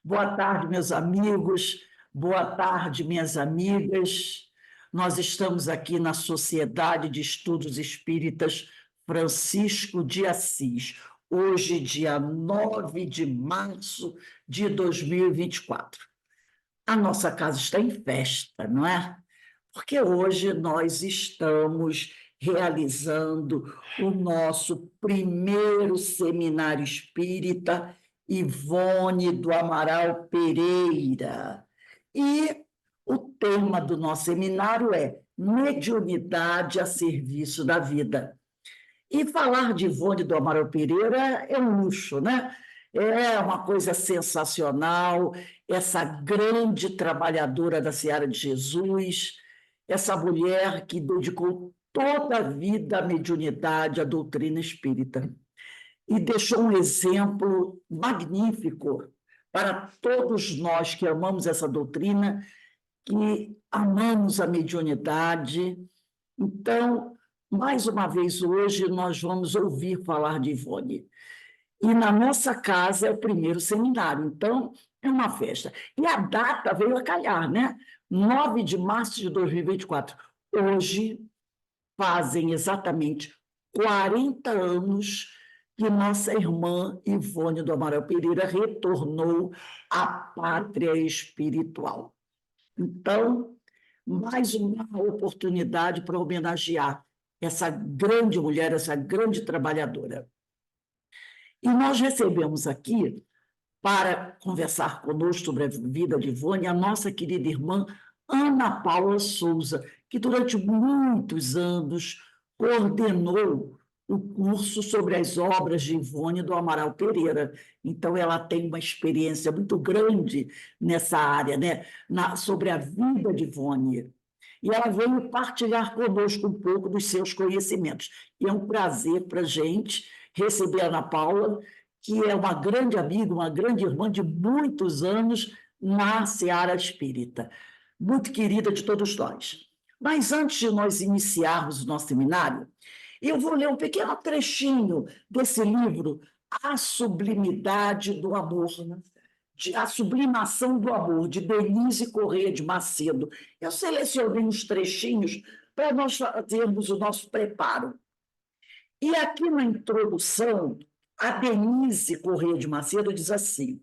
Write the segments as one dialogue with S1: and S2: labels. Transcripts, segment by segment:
S1: Boa tarde, meus amigos. Boa tarde, minhas amigas. Nós estamos aqui na Sociedade de Estudos Espíritas Francisco de Assis, hoje, dia 9 de março de 2024. A nossa casa está em festa, não é? Porque hoje nós estamos realizando o nosso primeiro seminário espírita Ivone do Amaral Pereira. E o tema do nosso seminário é Mediunidade a serviço da vida. E falar de Ivone do Amaral Pereira é um luxo, né? É uma coisa sensacional, essa grande trabalhadora da Seara de Jesus, essa mulher que dedicou toda a vida à mediunidade, à doutrina espírita, e deixou um exemplo magnífico para todos nós que amamos essa doutrina, que amamos a mediunidade. Então, mais uma vez hoje, nós vamos ouvir falar de Ivone. E na nossa casa é o primeiro seminário, então é uma festa. E a data veio a calhar, né? 9 de março de 2024. Hoje fazem exatamente 40 anos que nossa irmã Ivone do Amaral Pereira retornou à pátria espiritual. Então, mais uma oportunidade para homenagear essa grande mulher, essa grande trabalhadora. E nós recebemos aqui, para conversar conosco sobre a vida de Ivone, a nossa querida irmã Ana Paula Souza, que durante muitos anos coordenou o curso sobre as obras de Ivone do Amaral Pereira. Então, ela tem uma experiência muito grande nessa área, né? Sobre a vida de Ivone. E ela veio partilhar conosco um pouco dos seus conhecimentos. E é um prazer para a gente receber a Ana Paula, que é uma grande amiga, uma grande irmã de muitos anos na Seara Espírita, muito querida de todos nós. Mas antes de nós iniciarmos o nosso seminário, eu vou ler um pequeno trechinho desse livro, A Sublimidade do Amor, A Sublimação do Amor, de Denise Corrêa de Macedo. Eu selecionei uns trechinhos para nós fazermos o nosso preparo. E aqui na introdução, a Denise Corrêa de Macedo diz assim: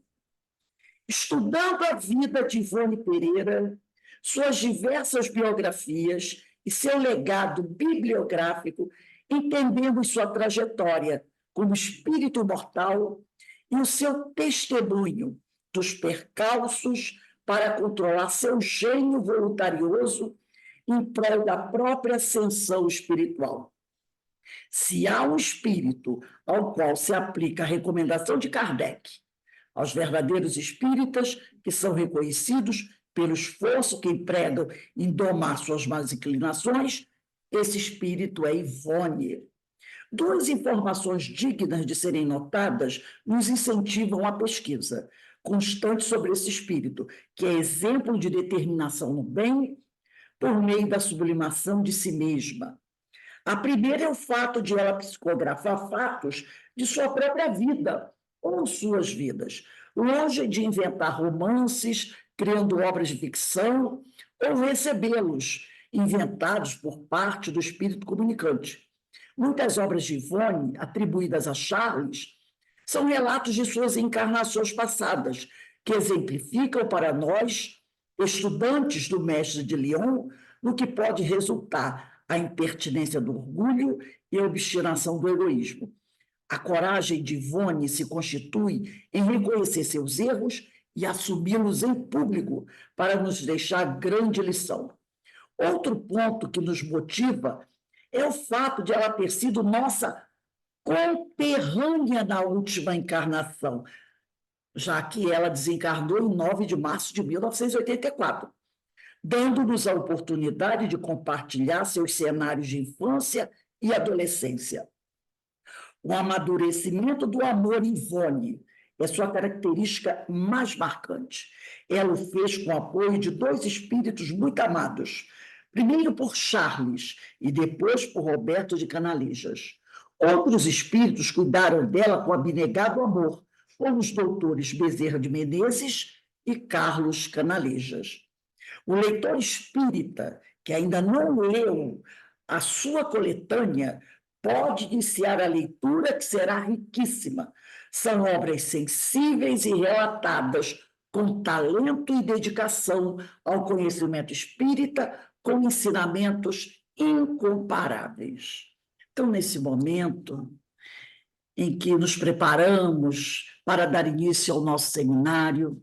S1: estudando a vida de Ivone Pereira, suas diversas biografias e seu legado bibliográfico, entendemos sua trajetória como espírito imortal e o seu testemunho dos percalços para controlar seu gênio voluntarioso em prol da própria ascensão espiritual. Se há um espírito ao qual se aplica a recomendação de Kardec, aos verdadeiros espíritas que são reconhecidos pelo esforço que empregam em domar suas más inclinações, esse espírito é Ivone. Duas informações dignas de serem notadas nos incentivam a pesquisa constante sobre esse espírito, que é exemplo de determinação no bem por meio da sublimação de si mesma. A primeira é o fato de ela psicografar fatos de sua própria vida ou suas vidas, longe de inventar romances, criando obras de ficção ou recebê-los, inventados por parte do espírito comunicante. Muitas obras de Ivone, atribuídas a Charles, são relatos de suas encarnações passadas, que exemplificam para nós, estudantes do mestre de Lyon, no que pode resultar a impertinência do orgulho e a obstinação do egoísmo. A coragem de Ivone se constitui em reconhecer seus erros e assumi-los em público para nos deixar grande lição. Outro ponto que nos motiva é o fato de ela ter sido nossa conterrânea na última encarnação, já que ela desencarnou em 9 de março de 1984, dando-nos a oportunidade de compartilhar seus cenários de infância e adolescência. O amadurecimento do amor em Ivone é sua característica mais marcante. Ela o fez com o apoio de dois espíritos muito amados, primeiro por Charles e depois por Roberto de Canalejas. Outros espíritos cuidaram dela com abnegado amor, com os doutores Bezerra de Menezes e Carlos Canalejas. O leitor espírita que ainda não leu a sua coletânea pode iniciar a leitura, que será riquíssima. São obras sensíveis e relatadas com talento e dedicação ao conhecimento espírita, com ensinamentos incomparáveis. Então, nesse momento em que nos preparamos para dar início ao nosso seminário,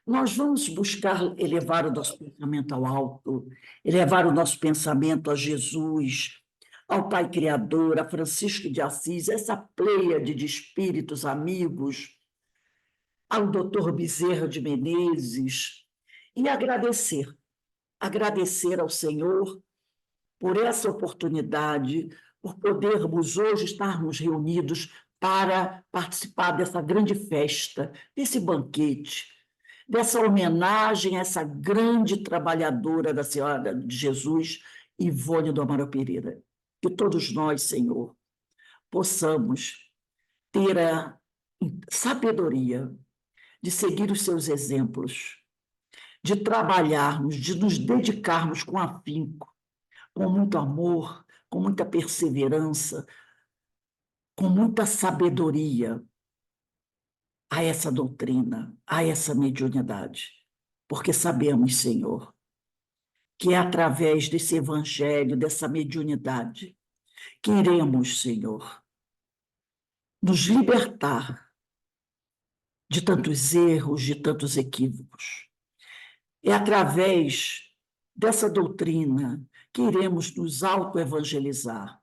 S1: nós vamos buscar elevar o nosso pensamento ao alto, elevar o nosso pensamento a Jesus, ao Pai Criador, a Francisco de Assis, essa pleiade de espíritos amigos, ao doutor Bezerra de Menezes, e agradecer ao Senhor por essa oportunidade, por podermos hoje estarmos reunidos para participar dessa grande festa, desse banquete, dessa homenagem a essa grande trabalhadora da Senhora de Jesus, Ivone do Amaral Pereira. Que todos nós, Senhor, possamos ter a sabedoria de seguir os seus exemplos, de trabalharmos, de nos dedicarmos com afinco, com muito amor, com muita perseverança, com muita sabedoria a essa doutrina, a essa mediunidade. Porque sabemos, Senhor, que é através desse evangelho, dessa mediunidade, que iremos, Senhor, nos libertar de tantos erros, de tantos equívocos. É através dessa doutrina que iremos nos autoevangelizar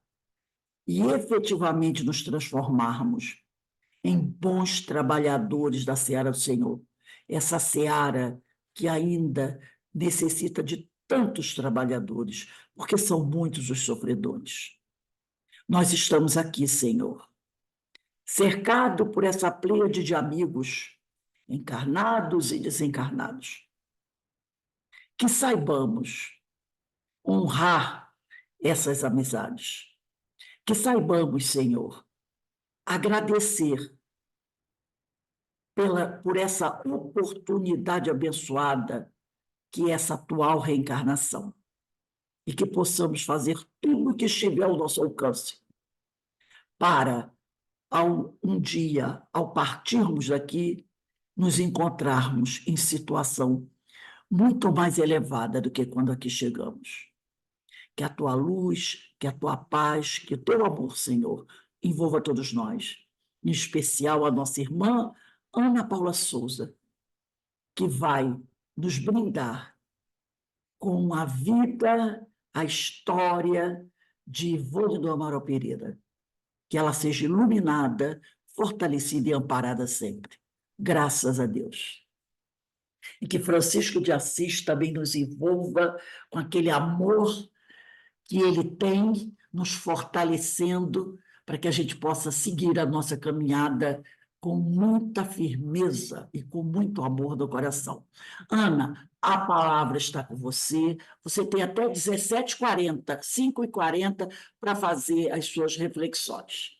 S1: e efetivamente nos transformarmos em bons trabalhadores da seara do Senhor. Essa seara que ainda necessita de tantos trabalhadores, porque são muitos os sofredores. Nós estamos aqui, Senhor, cercado por essa pleiade de amigos, encarnados e desencarnados. Que saibamos honrar essas amizades. Que saibamos, Senhor, agradecer por essa oportunidade abençoada que é essa atual reencarnação. E que possamos fazer tudo o que estiver ao nosso alcance para, um dia, ao partirmos daqui, nos encontrarmos em situação muito mais elevada do que quando aqui chegamos. Que a tua luz, que a tua paz, que o teu amor, Senhor, envolva todos nós, em especial a nossa irmã Ana Paula Souza, que vai nos brindar com a vida, a história de Ivone do Amaral Pereira. Que ela seja iluminada, fortalecida e amparada sempre. Graças a Deus. E que Francisco de Assis também nos envolva com aquele amor que ele tem, nos fortalecendo para que a gente possa seguir a nossa caminhada com muita firmeza e com muito amor no coração. Ana, a palavra está com você. Você tem até 17h40, 5h40, para fazer as suas reflexões.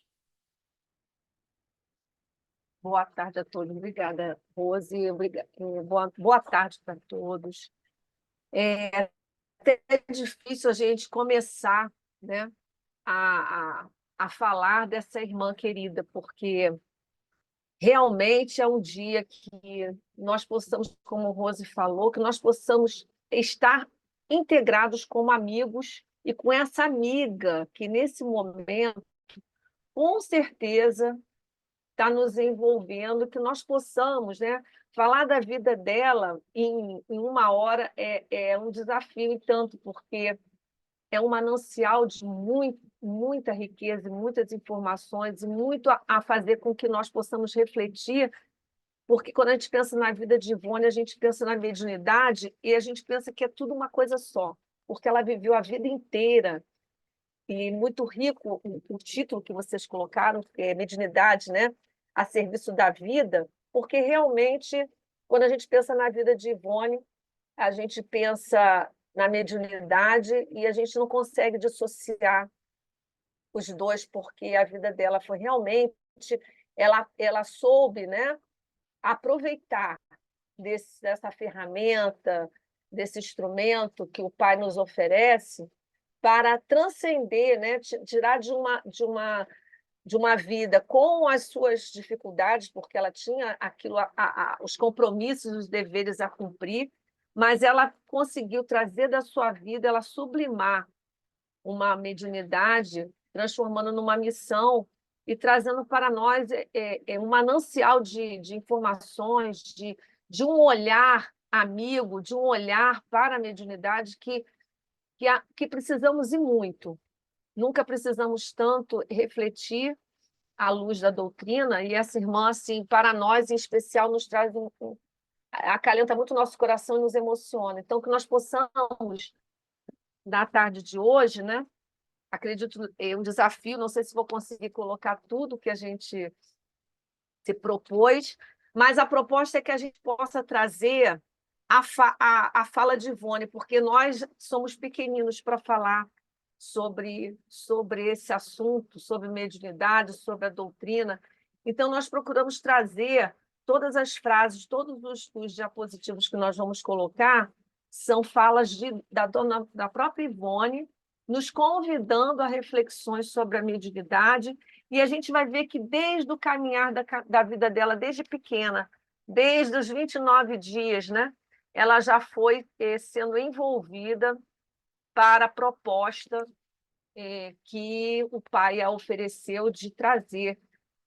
S2: Boa tarde a todos. Obrigada, Rose. Boa tarde para todos. É até difícil a gente começar, né, a falar dessa irmã querida, porque realmente é um dia que nós possamos, como Rose falou, que nós possamos estar integrados como amigos e com essa amiga que, nesse momento, com certeza, está nos envolvendo, que nós possamos, né, falar da vida dela em 1 hora é um desafio, e tanto, porque é um manancial de muita riqueza, muitas informações, e muito a fazer com que nós possamos refletir, porque quando a gente pensa na vida de Ivone, a gente pensa na mediunidade e a gente pensa que é tudo uma coisa só, porque ela viveu a vida inteira, e muito rico o título que vocês colocaram, que é mediunidade, né, a serviço da vida, porque realmente, quando a gente pensa na vida de Ivone, a gente pensa na mediunidade e a gente não consegue dissociar os dois, porque a vida dela foi realmente ela soube, né, aproveitar dessa ferramenta, desse instrumento que o Pai nos oferece para transcender, né, tirar de uma vida com as suas dificuldades, porque ela tinha aquilo, os compromissos, os deveres a cumprir, mas ela conseguiu trazer da sua vida, ela sublimar uma mediunidade, transformando numa missão e trazendo para nós um manancial de informações, de um olhar amigo, de um olhar para a mediunidade que precisamos e muito. Nunca precisamos tanto refletir à luz da doutrina, e essa irmã, assim, para nós, em especial, nos traz acalenta muito o nosso coração e nos emociona. Então, que nós possamos, na tarde de hoje, né? Acredito, é um desafio, não sei se vou conseguir colocar tudo que a gente se propôs, mas a proposta é que a gente possa trazer a fala de Ivone, porque nós somos pequeninos para falar sobre esse assunto, sobre mediunidade, sobre a doutrina. Então, nós procuramos trazer todas as frases, todos os diapositivos que nós vamos colocar, são falas da própria Ivone, nos convidando a reflexões sobre a mediunidade, e a gente vai ver que desde o caminhar da vida dela, desde pequena, desde os 29 dias, né, ela já foi sendo envolvida para a proposta que o pai a ofereceu de trazer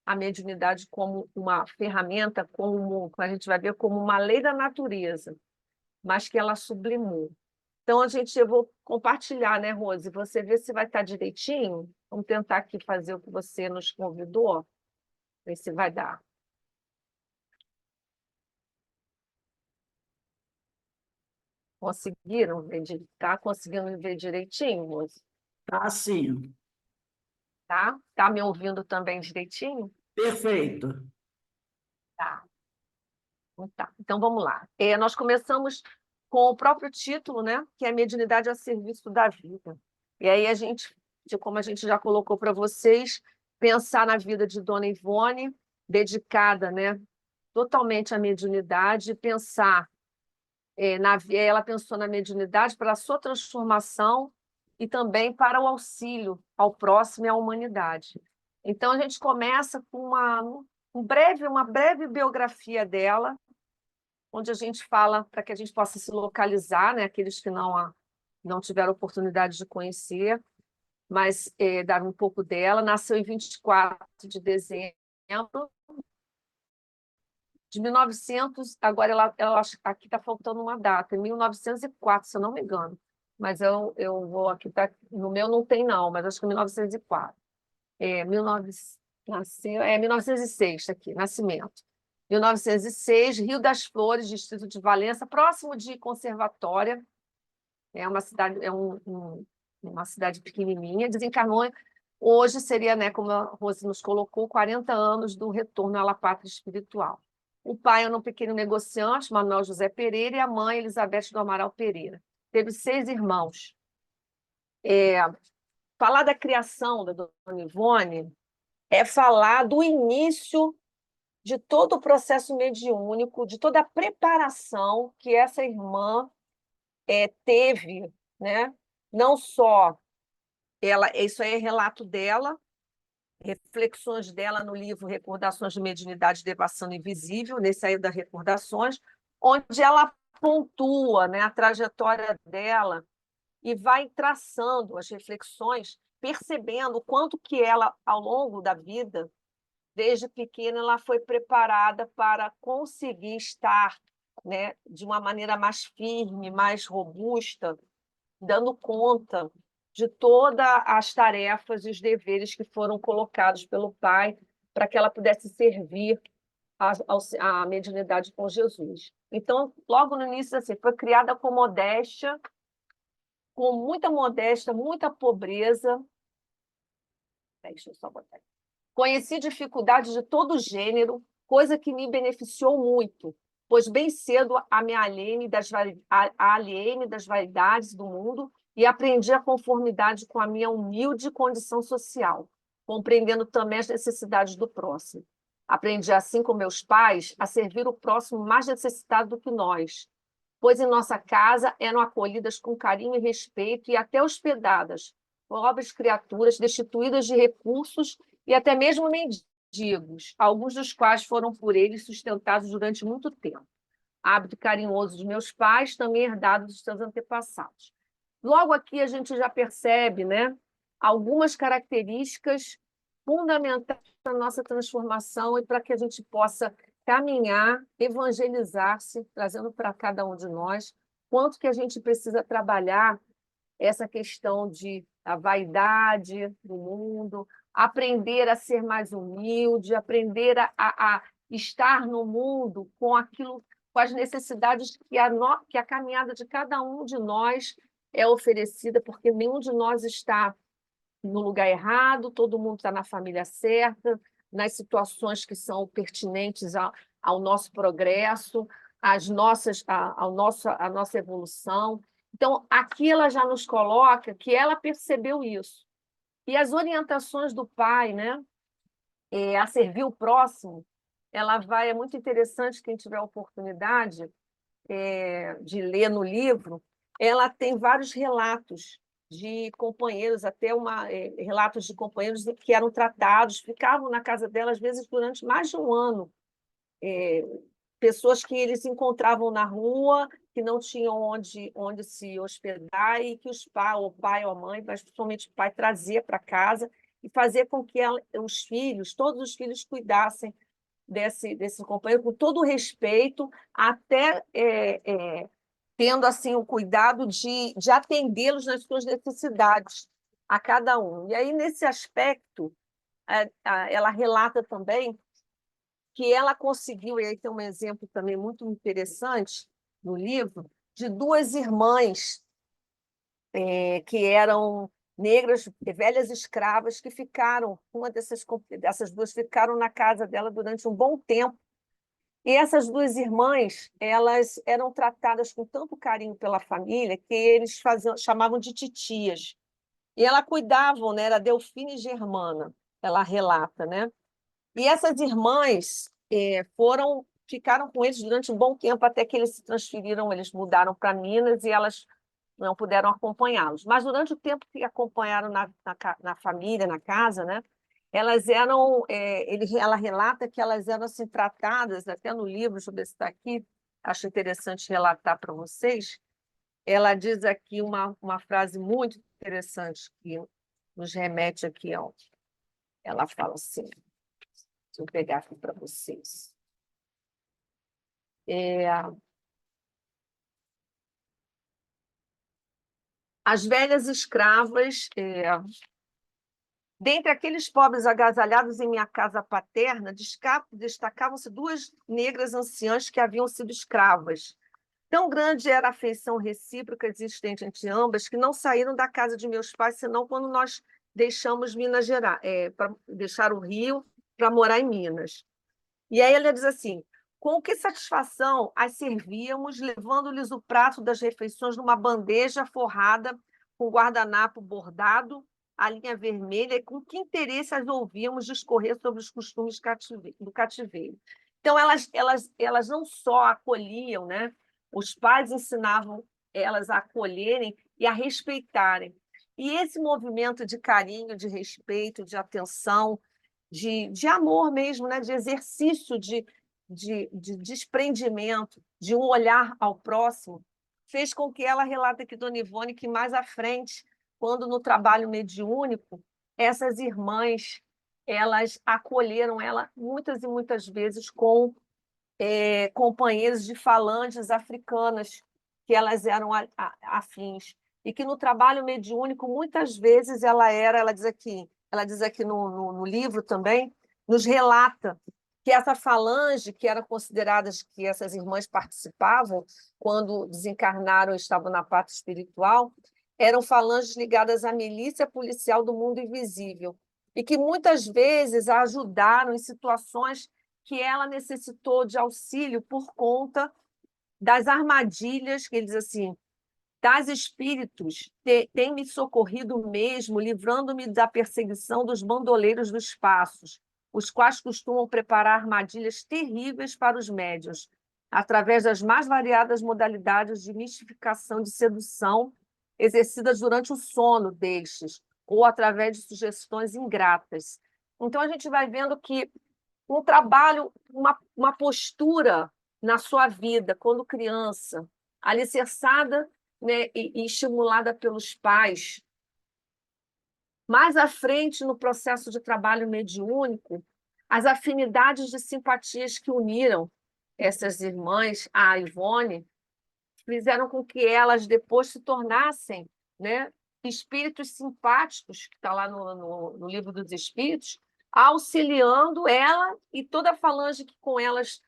S2: a mediunidade como uma ferramenta, como a gente vai ver, como uma lei da natureza, mas que ela sublimou. Então, eu vou compartilhar, né, Rose? Você vê se vai estar direitinho. Vamos tentar aqui fazer o que você nos convidou, ver se vai dar. Conseguiram ver? Tá conseguindo ver direitinho, Rose?
S1: Tá, sim.
S2: Tá? Tá me ouvindo também direitinho?
S1: Perfeito.
S2: Tá. Tá. Então, vamos lá. Nós começamos com o próprio título, né? Que é Mediunidade a Serviço da Vida. E aí como a gente já colocou para vocês, pensar na vida de Dona Ivone, dedicada, né, totalmente à mediunidade, ela pensou na mediunidade para a sua transformação e também para o auxílio ao próximo e à humanidade. Então, a gente começa com uma breve biografia dela, onde a gente fala para que a gente possa se localizar, né, aqueles que não tiveram oportunidade de conhecer, mas dar um pouco dela. Nasceu em 24 de dezembro de 1900, agora aqui está faltando uma data, em 1904, se eu não me engano, mas eu vou aqui, no meu não tem não, mas acho que é 1904. 1906, está aqui, nascimento. 1906, Rio das Flores, distrito de Valença, próximo de Conservatória, é uma cidade, uma cidade pequenininha, desencarnou, hoje seria, né, como a Rose nos colocou, 40 anos do retorno à pátria espiritual. O pai era um pequeno negociante, Manuel José Pereira, e a mãe, Elizabeth do Amaral Pereira. Teve 6 irmãos. Falar da criação da Dona Ivone é falar do início de todo o processo mediúnico, de toda a preparação que essa irmã teve, né? Não só isso aí é relato dela, reflexões dela no livro Recordações de Mediunidade e Devassando Invisível, nesse aí das Recordações, onde ela pontua, né, a trajetória dela e vai traçando as reflexões, percebendo o quanto que ela, ao longo da vida, desde pequena, ela foi preparada para conseguir estar, né, de uma maneira mais firme, mais robusta, dando conta de todas as tarefas e os deveres que foram colocados pelo Pai para que ela pudesse servir à mediunidade com Jesus. Então, logo no início, assim, foi criada com modéstia, com muita modéstia, muita pobreza. Deixa eu só botar aqui. Conheci dificuldades de todo gênero, coisa que me beneficiou muito, pois bem cedo me alienei das vaidades do mundo e aprendi a conformidade com a minha humilde condição social, compreendendo também as necessidades do próximo. Aprendi, assim como meus pais, a servir o próximo mais necessitado do que nós, pois em nossa casa eram acolhidas com carinho e respeito e até hospedadas, pobres criaturas destituídas de recursos e até mesmo mendigos, alguns dos quais foram por eles sustentados durante muito tempo. Hábito carinhoso dos meus pais, também herdado dos seus antepassados. Logo aqui a gente já percebe, né, algumas características fundamentais para a nossa transformação e para que a gente possa caminhar, evangelizar-se, trazendo para cada um de nós quanto que a gente precisa trabalhar essa questão de a vaidade do mundo, aprender a ser mais humilde, aprender a estar no mundo com aquilo, com as necessidades que a caminhada de cada um de nós é oferecida, porque nenhum de nós está no lugar errado, todo mundo está na família certa, nas situações que são pertinentes ao nosso progresso, à nossa evolução. Então, aqui ela já nos coloca que ela percebeu isso. E as orientações do pai, né, a servir o próximo, é muito interessante, quem tiver a oportunidade de ler no livro, ela tem vários relatos de companheiros, relatos de companheiros que eram tratados, ficavam na casa dela, às vezes, durante mais de um ano. Pessoas que eles encontravam na rua, que não tinham onde se hospedar, e que o pai ou a mãe, mas principalmente o pai, trazia para casa e fazia com que todos os filhos, cuidassem desse companheiro com todo o respeito, até tendo assim o cuidado de atendê-los nas suas necessidades, a cada um. E aí, nesse aspecto, ela relata também que ela conseguiu, e aí tem um exemplo também muito interessante no livro, de duas irmãs que eram negras, velhas escravas, que ficaram, dessas duas ficaram na casa dela durante um bom tempo. E essas duas irmãs, elas eram tratadas com tanto carinho pela família que eles chamavam de titias. E ela cuidavam, né? Era Delfina e Germana, ela relata, né? E essas irmãs ficaram com eles durante um bom tempo, até que eles se transferiram, eles mudaram para Minas e elas não puderam acompanhá-los. Mas durante o tempo que acompanharam na família, na casa, né? Ela relata que elas eram assim, tratadas, até no livro, deixa eu ver se está aqui, acho interessante relatar para vocês. Ela diz aqui uma frase muito interessante que nos remete aqui ao. Ela fala assim, deixa eu pegar aqui para vocês. As velhas escravas, dentre aqueles pobres agasalhados em minha casa paterna, destacavam-se duas negras anciãs que haviam sido escravas. Tão grande era a afeição recíproca existente entre ambas que não saíram da casa de meus pais senão quando nós deixamos Minas Gerais, para deixar o Rio para morar em Minas. E aí ela diz assim: com que satisfação as servíamos, levando-lhes o prato das refeições numa bandeja forrada com guardanapo bordado, a linha vermelha, e com que interesse as ouvíamos discorrer sobre os costumes do cativeiro. Então, elas não só acolhiam, né? Os pais ensinavam elas a acolherem e a respeitarem. E esse movimento de carinho, de respeito, de atenção, de amor mesmo, né? De exercício de desprendimento, de um olhar ao próximo, fez com que ela relata aqui, Dona Ivone, que mais à frente, quando no trabalho mediúnico, essas irmãs elas acolheram ela muitas e muitas vezes com companheiros de falanges africanas, que elas eram afins. E que no trabalho mediúnico, muitas vezes, ela diz aqui no livro também, nos relata que essa falange, que eram consideradas que essas irmãs participavam quando desencarnaram e estavam na parte espiritual, eram falanges ligadas à milícia policial do mundo invisível, e que muitas vezes a ajudaram em situações que ela necessitou de auxílio por conta das armadilhas, que ele diz assim, tais espíritos têm me socorrido mesmo, livrando-me da perseguição dos bandoleiros dos passos, os quais costumam preparar armadilhas terríveis para os médiuns, através das mais variadas modalidades de mistificação e de sedução exercidas durante o sono destes, ou através de sugestões ingratas. Então, a gente vai vendo que um trabalho, uma postura na sua vida, quando criança, alicerçada, né, e estimulada pelos pais. Mais à frente, no processo de trabalho mediúnico, as afinidades de simpatias que uniram essas irmãs, a Ivone, fizeram com que elas depois se tornassem, né, espíritos simpáticos, que está lá no Livro dos Espíritos, auxiliando ela e toda a falange que com elas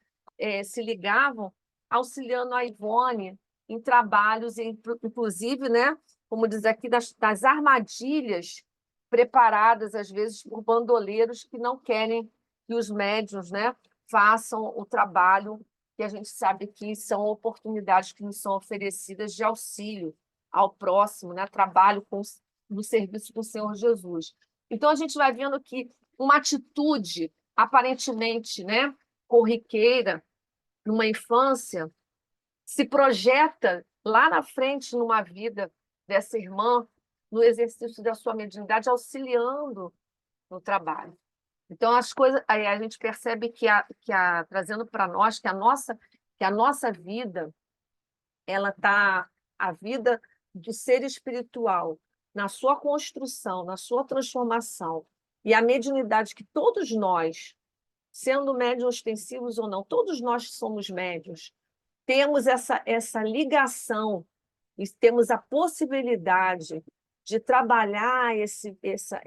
S2: se ligavam, auxiliando a Ivone em trabalhos, inclusive, né, como diz aqui, das armadilhas preparadas, às vezes, por bandoleiros que não querem que os médiuns, né, façam o trabalho que a gente sabe que são oportunidades que nos são oferecidas de auxílio ao próximo, né? Trabalho no serviço do Senhor Jesus. Então, a gente vai vendo que uma atitude aparentemente, né, corriqueira, numa infância, se projeta lá na frente numa vida dessa irmã, no exercício da sua mediunidade, auxiliando no trabalho. Então, as coisas, aí a gente percebe trazendo para nós que a nossa vida, ela tá a vida do ser espiritual, na sua construção, na sua transformação, e a mediunidade que todos nós, sendo médiuns ostensivos ou não, todos nós somos médiuns, temos essa ligação e temos a possibilidade de trabalhar essa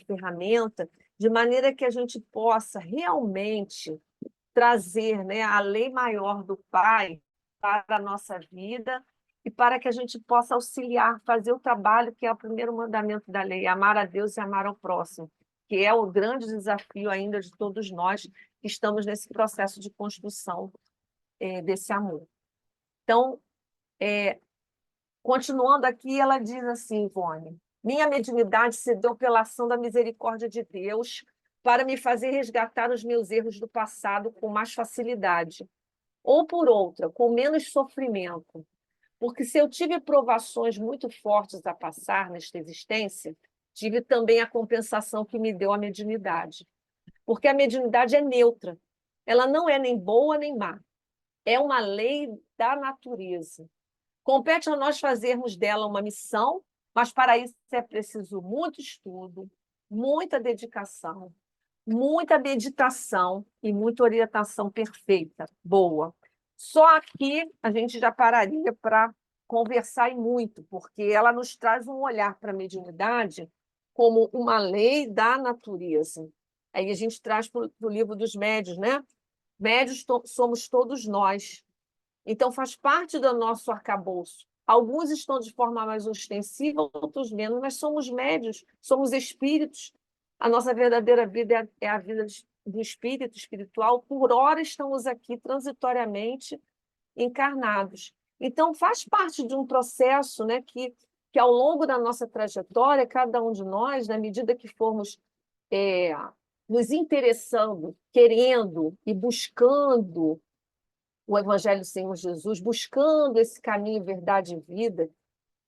S2: ferramenta de maneira que a gente possa realmente trazer, né, a lei maior do Pai para a nossa vida e para que a gente possa auxiliar, fazer o trabalho que é o primeiro mandamento da lei, amar a Deus e amar ao próximo, que é o grande desafio ainda de todos nós que estamos nesse processo de construção desse amor. Então, continuando aqui, ela diz assim, Ivone, minha mediunidade se deu pela ação da misericórdia de Deus para me fazer resgatar os meus erros do passado com mais facilidade, ou por outra, com menos sofrimento. Porque se eu tive provações muito fortes a passar nesta existência, tive também a compensação que me deu a mediunidade. Porque a mediunidade é neutra, ela não é nem boa nem má, é uma lei da natureza. Compete a nós fazermos dela uma missão, mas para isso é preciso muito estudo, muita dedicação, muita meditação e muita orientação perfeita, boa. Só aqui a gente já pararia para conversar e muito, porque ela nos traz um olhar para a mediunidade como uma lei da natureza. Aí a gente traz para o livro dos médiuns, né? Médiuns somos todos nós. Então, faz parte do nosso arcabouço. Alguns estão de forma mais ostensiva, outros menos, mas somos médios, somos espíritos. A nossa verdadeira vida é a vida do espírito espiritual. Por hora estamos aqui transitoriamente encarnados. Então, faz parte de um processo, né, que ao longo da nossa trajetória, cada um de nós, na medida que formos nos interessando, querendo e buscando o Evangelho do Senhor Jesus, buscando esse caminho, verdade e vida,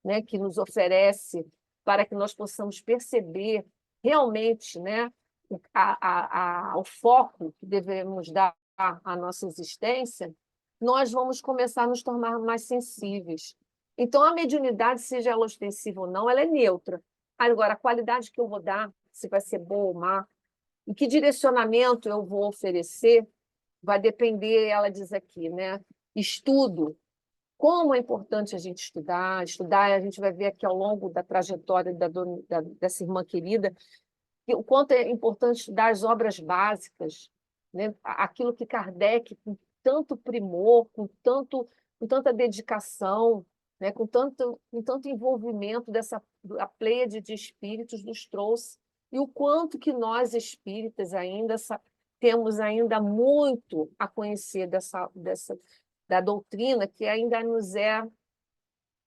S2: né, que nos oferece para que nós possamos perceber realmente, né, o foco que devemos dar à nossa existência, nós vamos começar a nos tornar mais sensíveis. Então, a mediunidade, seja ela ostensiva ou não, ela é neutra. Agora, a qualidade que eu vou dar, se vai ser boa ou má, e que direcionamento eu vou oferecer, vai depender, ela diz aqui, né? Estudo. Como é importante a gente estudar, a gente vai ver aqui ao longo da trajetória dessa irmã querida, o quanto é importante estudar as obras básicas, né? Aquilo que Kardec, com tanto primor, com tanta dedicação, né? com tanto envolvimento a pleiade de espíritos nos trouxe, e o quanto que nós espíritas ainda temos ainda muito a conhecer da doutrina, que ainda nos é,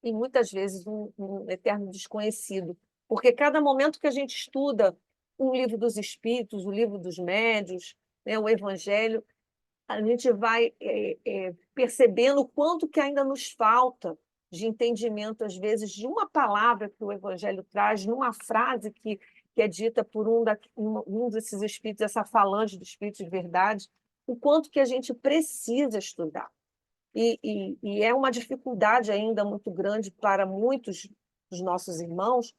S2: e muitas vezes, um eterno desconhecido. Porque cada momento que a gente estuda um livro dos Espíritos, o livro dos Médiuns, né, o Evangelho, a gente vai percebendo o quanto que ainda nos falta de entendimento, às vezes, de uma palavra que o Evangelho traz, numa frase que é dita por um desses espíritos, essa falange dos espíritos de verdade, o quanto que a gente precisa estudar. E é uma dificuldade ainda muito grande para muitos dos nossos irmãos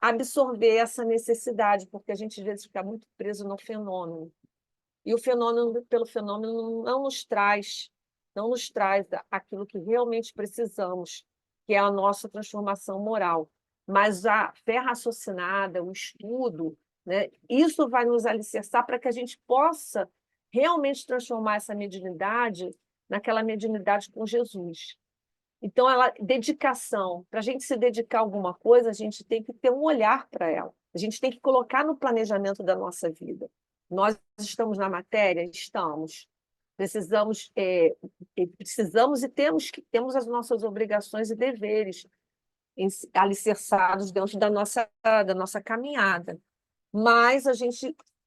S2: absorver essa necessidade, porque a gente, às vezes, fica muito preso no fenômeno. E o fenômeno, pelo fenômeno, não nos traz aquilo que realmente precisamos, que é a nossa transformação moral. Mas a fé raciocinada, o estudo, né, isso vai nos alicerçar para que a gente possa realmente transformar essa mediunidade naquela mediunidade com Jesus. Então, dedicação. Para a gente se dedicar a alguma coisa, a gente tem que ter um olhar para ela. A gente tem que colocar no planejamento da nossa vida. Nós estamos na matéria? Estamos. Precisamos e temos as nossas obrigações e deveres alicerçados dentro da nossa caminhada. Mas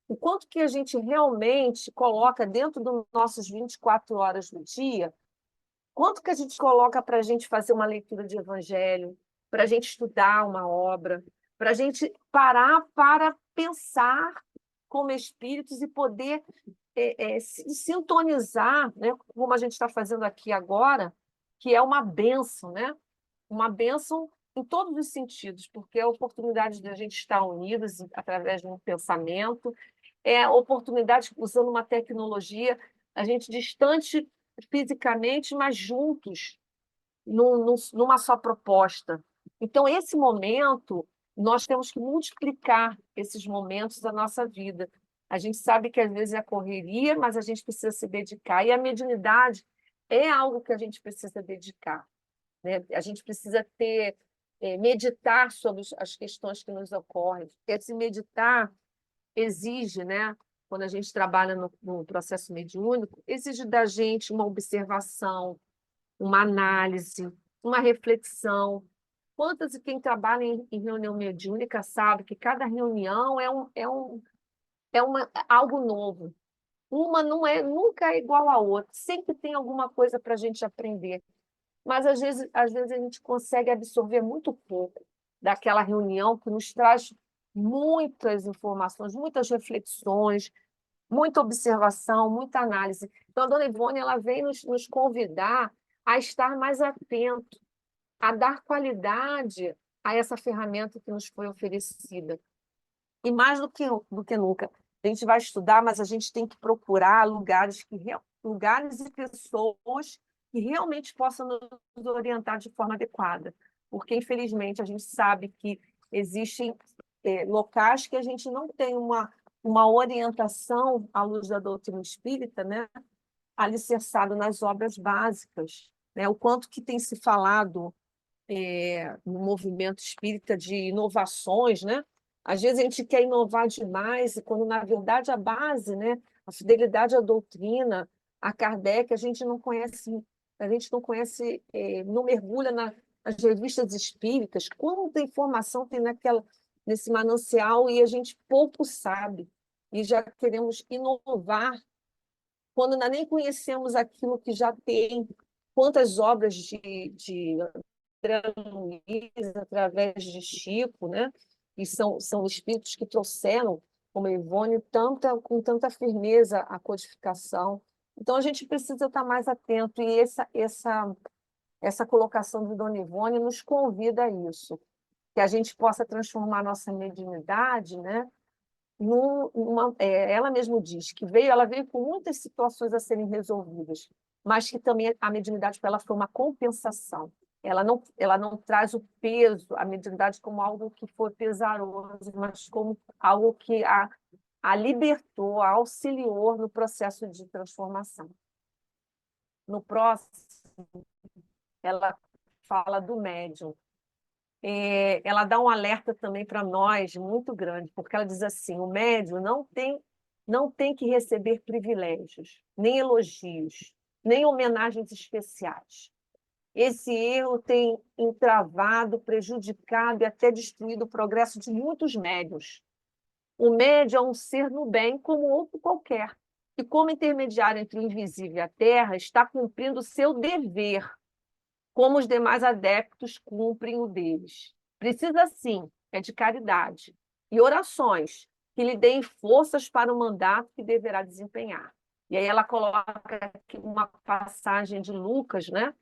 S2: o quanto que a gente realmente coloca dentro das nossas 24 horas do dia, quanto que a gente coloca para a gente fazer uma leitura de evangelho, para a gente estudar uma obra, para a gente parar para pensar como espíritos e poder se sintonizar, né, como a gente está fazendo aqui agora, que é uma bênção, né? Uma bênção em todos os sentidos, porque é a oportunidade de a gente estar unidos através de um pensamento, é a oportunidade, usando uma tecnologia, a gente distante fisicamente, mas juntos, numa só proposta. Então, esse momento, nós temos que multiplicar esses momentos da nossa vida. A gente sabe que às vezes é correria, mas a gente precisa se dedicar. E a mediunidade é algo que a gente precisa dedicar, né? A gente precisa meditar sobre as questões que nos ocorrem. Esse meditar exige, né, quando a gente trabalha no processo mediúnico, exige da gente uma observação, uma análise, uma reflexão. Quantas e quem trabalha em reunião mediúnica sabe que cada reunião algo novo. Uma nunca é igual à outra, sempre tem alguma coisa para a gente aprender. Mas às vezes a gente consegue absorver muito pouco daquela reunião que nos traz muitas informações, muitas reflexões, muita observação, muita análise. Então, a dona Ivone ela vem nos convidar a estar mais atento, a dar qualidade a essa ferramenta que nos foi oferecida. E mais do que nunca, a gente vai estudar, mas a gente tem que procurar lugares e pessoas que realmente possam nos orientar de forma adequada. Porque, infelizmente, a gente sabe que existem locais que a gente não tem uma orientação à luz da doutrina espírita, né, alicerçado nas obras básicas, né? O quanto que tem se falado no movimento espírita de inovações, né? Às vezes a gente quer inovar demais, e quando, na verdade, a base, né, a fidelidade à doutrina, a Kardec, a gente não conhece, não mergulha nas revistas espíritas, quanta informação tem nesse manancial e a gente pouco sabe, e já queremos inovar, quando ainda nem conhecemos aquilo que já tem, quantas obras de André Luiz, através de Chico, né? E são espíritos que trouxeram, como a Ivone, com tanta firmeza a codificação. Então, a gente precisa estar mais atento, e essa colocação de Dona Ivone nos convida a isso, que a gente possa transformar a nossa mediunidade, né? Ela mesma diz que ela veio com muitas situações a serem resolvidas, mas que também a mediunidade para ela foi uma compensação. Ela não traz o peso, a mediunidade como algo que foi pesaroso, mas como algo que a libertou, a auxiliou no processo de transformação. No próximo, ela fala do médium. Ela dá um alerta também para nós muito grande, porque ela diz assim: o médium não tem que receber privilégios, nem elogios, nem homenagens especiais. Esse erro tem entravado, prejudicado e até destruído o progresso de muitos médiuns. O médium é um ser no bem como outro qualquer, e como intermediário entre o invisível e a terra, está cumprindo o seu dever, como os demais adeptos cumprem o deles. Precisa, sim, é de caridade e orações que lhe deem forças para o mandato que deverá desempenhar. E aí ela coloca aqui uma passagem de Lucas, né,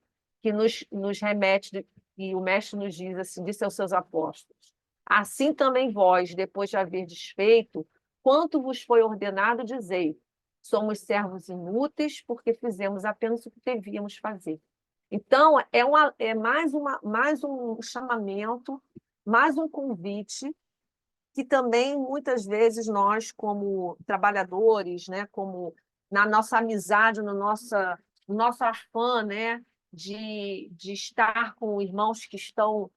S2: que nos remete, e o mestre nos diz assim, disse aos seus apóstolos: assim também vós, depois de haver desfeito, quanto vos foi ordenado, dizei: somos servos inúteis, porque fizemos apenas o que devíamos fazer. Então, é mais um chamamento, mais um convite, que também, muitas vezes, nós, como trabalhadores, né, como na nossa amizade, no nosso afã, né, de estar com irmãos que estão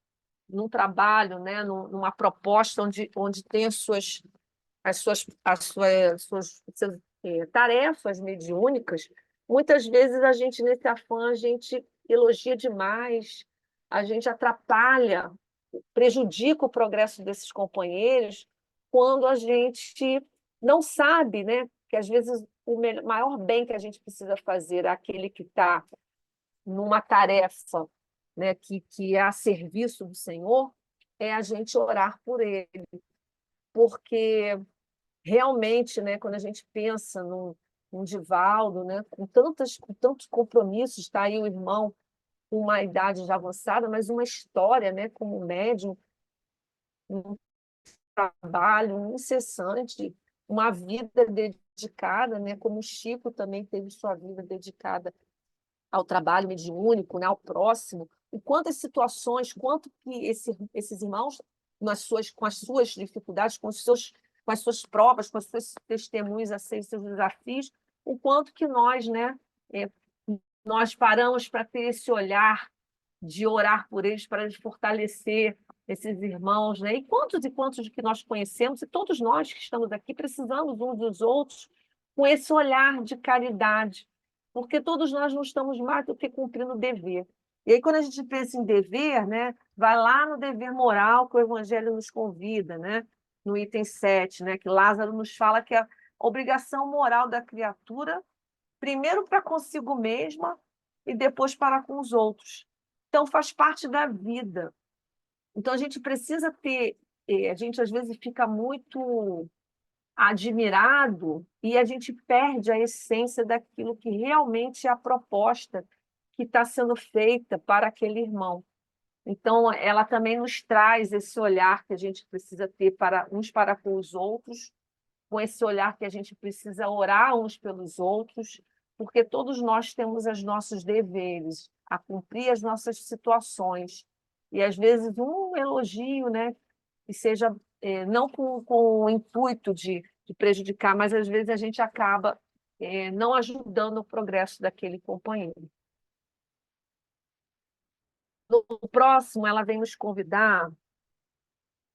S2: num trabalho, né, numa proposta onde tem suas tarefas mediúnicas, muitas vezes a gente, nesse afã, a gente elogia demais, a gente atrapalha, prejudica o progresso desses companheiros, quando a gente não sabe, né, que às vezes o maior bem que a gente precisa fazer àquele que está numa tarefa, né, que é a serviço do Senhor, é a gente orar por ele, porque realmente, né, quando a gente pensa num Divaldo, né, com tantos compromissos, está aí o irmão com uma idade já avançada, mas uma história, né, como médium, um trabalho incessante, uma vida dedicada, né, como o Chico também teve sua vida dedicada ao trabalho mediúnico, né, ao próximo, e quantas situações, quanto que esses irmãos, com as suas dificuldades, com as suas provas, com os seus testemunhos, seus desafios, o quanto que nós, né, é, nós paramos para ter esse olhar de orar por eles, para fortalecer esses irmãos, né? E quantos de que nós conhecemos, e todos nós que estamos aqui precisamos uns dos outros com esse olhar de caridade, porque todos nós não estamos mais do que cumprindo o dever. E aí, quando a gente pensa em dever, né, vai lá no dever moral que o Evangelho nos convida, né, no item 7, né, que Lázaro nos fala que é a obrigação moral da criatura, primeiro para consigo mesma e depois para com os outros. Então, faz parte da vida. Então, a gente precisa ter. A gente, às vezes, fica muito admirado e a gente perde a essência daquilo que realmente é a proposta que está sendo feita para aquele irmão. Então, ela também nos traz esse olhar que a gente precisa ter para uns para com os outros, com esse olhar que a gente precisa orar uns pelos outros, porque todos nós temos os nossos deveres, a cumprir as nossas situações. E, às vezes, um elogio, né, que seja não com o intuito de prejudicar, mas, às vezes, a gente acaba não ajudando o progresso daquele companheiro. No próximo, ela vem nos convidar.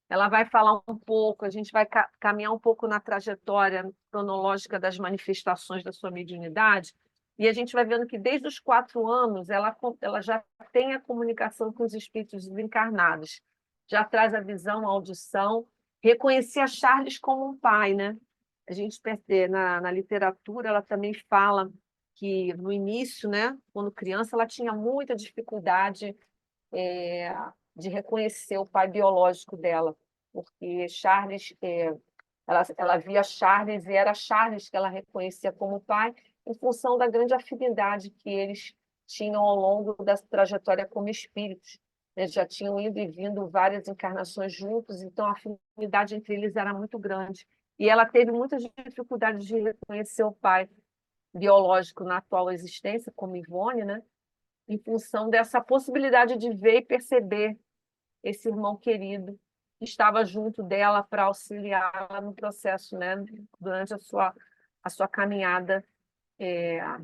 S2: Ela vai falar um pouco, a gente vai caminhar um pouco na trajetória cronológica das manifestações da sua mediunidade, e a gente vai vendo que desde os 4 anos ela já tem a comunicação com os espíritos desencarnados, já traz a visão, a audição, reconhecia Charles como um pai, né? A gente percebe, na literatura, ela também fala que no início, né, quando criança, ela tinha muita dificuldade de reconhecer o pai biológico dela, porque Charles, ela via Charles e era Charles que ela reconhecia como pai, em função da grande afinidade que eles tinham ao longo da trajetória como espíritos. Eles já tinham ido e vindo várias encarnações juntos, então a afinidade entre eles era muito grande. E ela teve muitas dificuldades de reconhecer o pai biológico na atual existência, como Ivone, né? Em função dessa possibilidade de ver e perceber esse irmão querido que estava junto dela para auxiliá-la no processo, né, durante a sua caminhada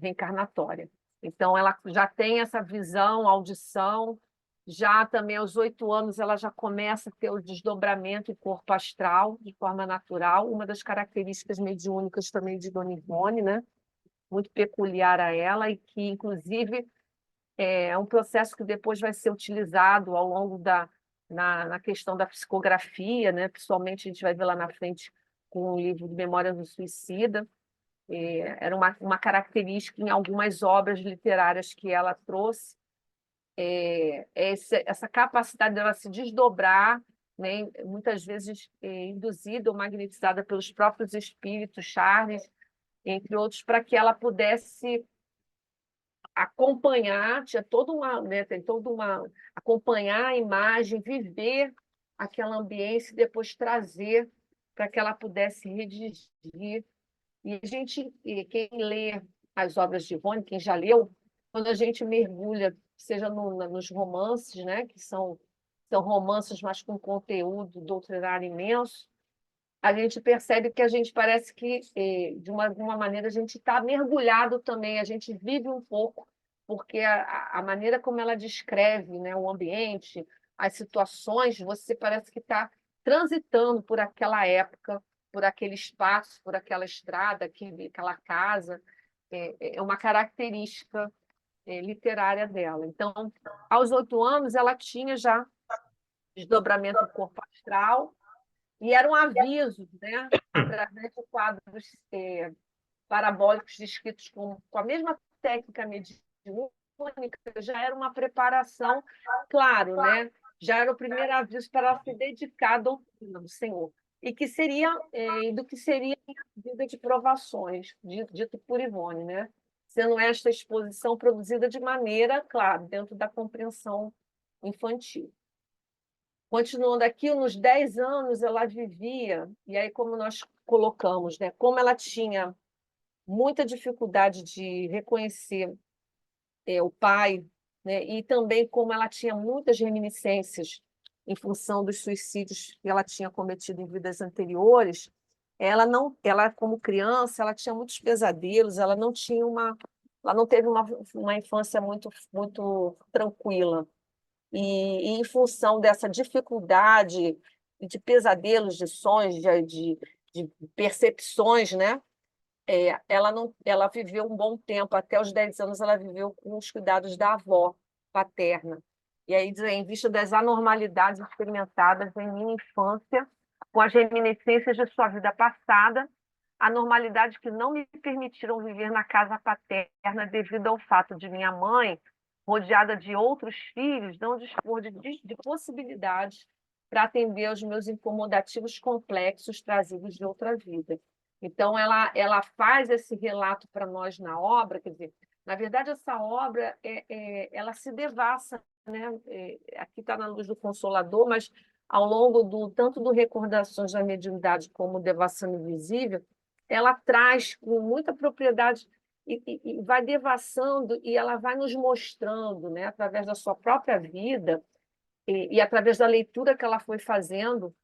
S2: reencarnatória. Então, ela já tem essa visão, audição, já também aos 8 anos ela já começa a ter o desdobramento em corpo astral, de forma natural, uma das características mediúnicas também de Dona Ivone, né? Muito peculiar a ela e que, inclusive, é um processo que depois vai ser utilizado ao longo na questão da psicografia, né? Principalmente a gente vai ver lá na frente com o livro Memórias do Suicida. Era uma característica em algumas obras literárias que ela trouxe, essa capacidade dela se desdobrar, né, muitas vezes induzida ou magnetizada pelos próprios espíritos, Charles, entre outros, para que ela pudesse acompanhar, tinha toda uma, né, tem toda uma, acompanhar a imagem, viver aquela ambiência e depois trazer para que ela pudesse redigir. E quem lê as obras de Ivone, quem já leu, quando a gente mergulha, seja nos romances, né, que são romances, mas com conteúdo doutrinário imenso, a gente percebe que a gente parece que, de alguma maneira, a gente está mergulhado também, a gente vive um pouco, porque a maneira como ela descreve, né, o ambiente, as situações, você parece que está transitando por aquela época, por aquele espaço, por aquela estrada, aquela casa. É uma característica literária dela. Então, aos 8 anos, ela tinha já desdobramento do corpo astral, e eram avisos, né, através de quadros parabólicos descritos com a mesma técnica mediúnica, já era uma preparação, claro, né? Já era o primeiro aviso para ela se dedicar à doutrina do Senhor, e que seria, do que seria a vida de provações, dito por Ivone, né? Sendo esta exposição produzida de maneira, claro, dentro da compreensão infantil. Continuando aqui, nos 10 anos ela vivia, e aí como nós colocamos, né, como ela tinha muita dificuldade de reconhecer o pai, né, e também como ela tinha muitas reminiscências em função dos suicídios que ela tinha cometido em vidas anteriores, ela como criança, ela tinha muitos pesadelos, ela não teve uma infância muito tranquila. E em função dessa dificuldade de pesadelos, de sonhos, de percepções, né? Ela viveu um bom tempo, até os 10 anos ela viveu com os cuidados da avó paterna. E aí, em vista das anormalidades experimentadas em minha infância, com as reminiscências de sua vida passada, anormalidades que não me permitiram viver na casa paterna devido ao fato de minha mãe, rodeada de outros filhos, não dispor de possibilidades para atender aos meus incomodativos complexos trazidos de outra vida. Então, ela faz esse relato para nós na obra, quer dizer, na verdade, essa obra ela se devassa, né? Aqui está na Luz do Consolador, mas ao longo tanto do Recordações da Mediunidade como Devassando Invisível, ela traz com muita propriedade e vai devassando, e ela vai nos mostrando, né, através da sua própria vida e através da leitura que ela foi fazendo,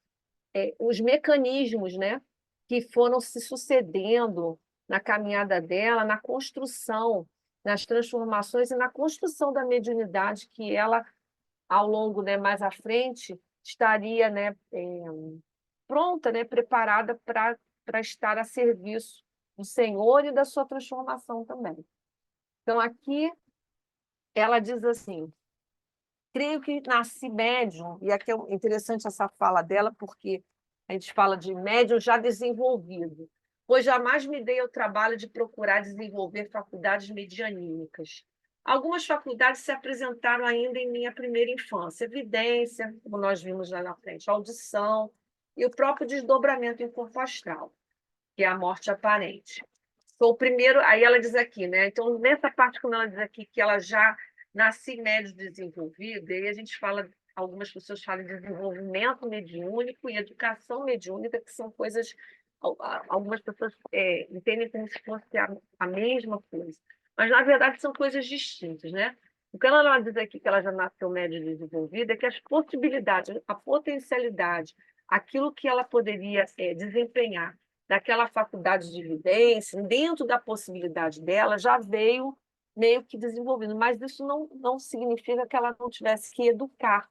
S2: os mecanismos, né, que foram se sucedendo na caminhada dela, na construção, nas transformações e na construção da mediunidade que ela, ao longo, né, mais à frente, estaria, né, pronta, né, preparada para estar a serviço do Senhor e da sua transformação também. Então, aqui ela diz assim: creio que nasci médium, e aqui é interessante essa fala dela, porque a gente fala de médium já desenvolvido, pois jamais me dei ao trabalho de procurar desenvolver faculdades medianímicas. Algumas faculdades se apresentaram ainda em minha primeira infância: evidência, como nós vimos lá na frente, audição e o próprio desdobramento em corpo astral, que é a morte aparente. Foi o primeiro, aí ela diz aqui, né? Então, nessa parte, quando ela diz aqui que ela já nasce médio desenvolvida, e aí a gente fala, algumas pessoas falam de desenvolvimento mediúnico e educação mediúnica, que são coisas, algumas pessoas entendem como se fosse a mesma coisa, mas na verdade são coisas distintas, né? O que ela diz aqui que ela já nasceu médio desenvolvida é que as possibilidades, a potencialidade, aquilo que ela poderia desempenhar daquela faculdade de vivência, dentro da possibilidade dela, já veio meio que desenvolvendo, mas isso não significa que ela não tivesse que educar.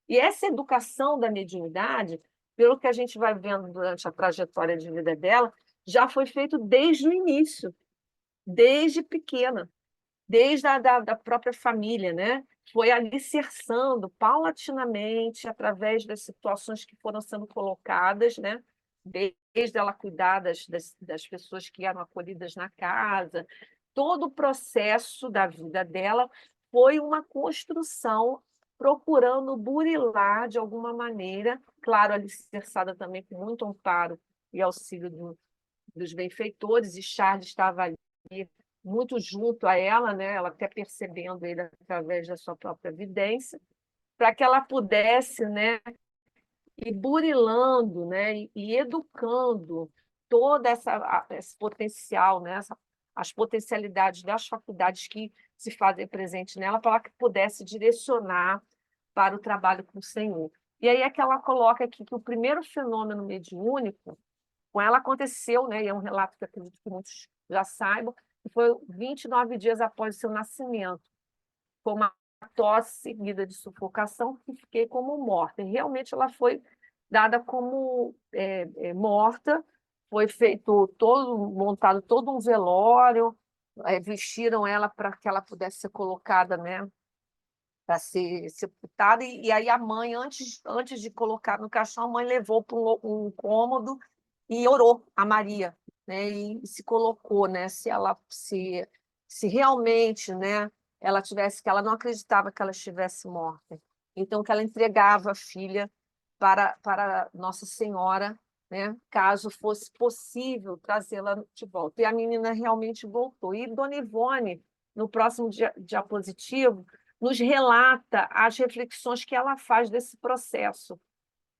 S2: E essa educação da mediunidade, pelo que a gente vai vendo durante a trajetória de vida dela, já foi feito desde o início, desde pequena, desde da própria família, né? Foi alicerçando paulatinamente, através das situações que foram sendo colocadas, né, desde ela cuidar das pessoas que eram acolhidas na casa, todo o processo da vida dela foi uma construção procurando burilar, de alguma maneira, claro, alicerçada também com muito amparo e auxílio dos benfeitores, e Charles estava ali muito junto a ela, né? Ela até percebendo ele através da sua própria vidência, para que ela pudesse, né, ir burilando, né, e educando todo esse potencial, né, as potencialidades das faculdades que se fazem presente nela, para que pudesse direcionar para o trabalho com o Senhor. E aí é que ela coloca aqui que o primeiro fenômeno mediúnico com ela aconteceu, né, e é um relato que acredito que muitos já saibam, que foi 29 dias após o seu nascimento, com uma tosse seguida de sufocação, que fiquei como morta. E realmente ela foi dada como morta, foi montado todo um velório, vestiram ela para que ela pudesse ser colocada, né, para ser sepultada, e aí a mãe, antes de colocar no caixão, a mãe levou para um cômodo e orou a Maria, né, e se colocou, né, se realmente, né, que ela não acreditava que ela estivesse morta, então que ela entregava a filha para Nossa Senhora, né, caso fosse possível trazê-la de volta. E a menina realmente voltou. E Dona Ivone, no próximo diapositivo, nos relata as reflexões que ela faz desse processo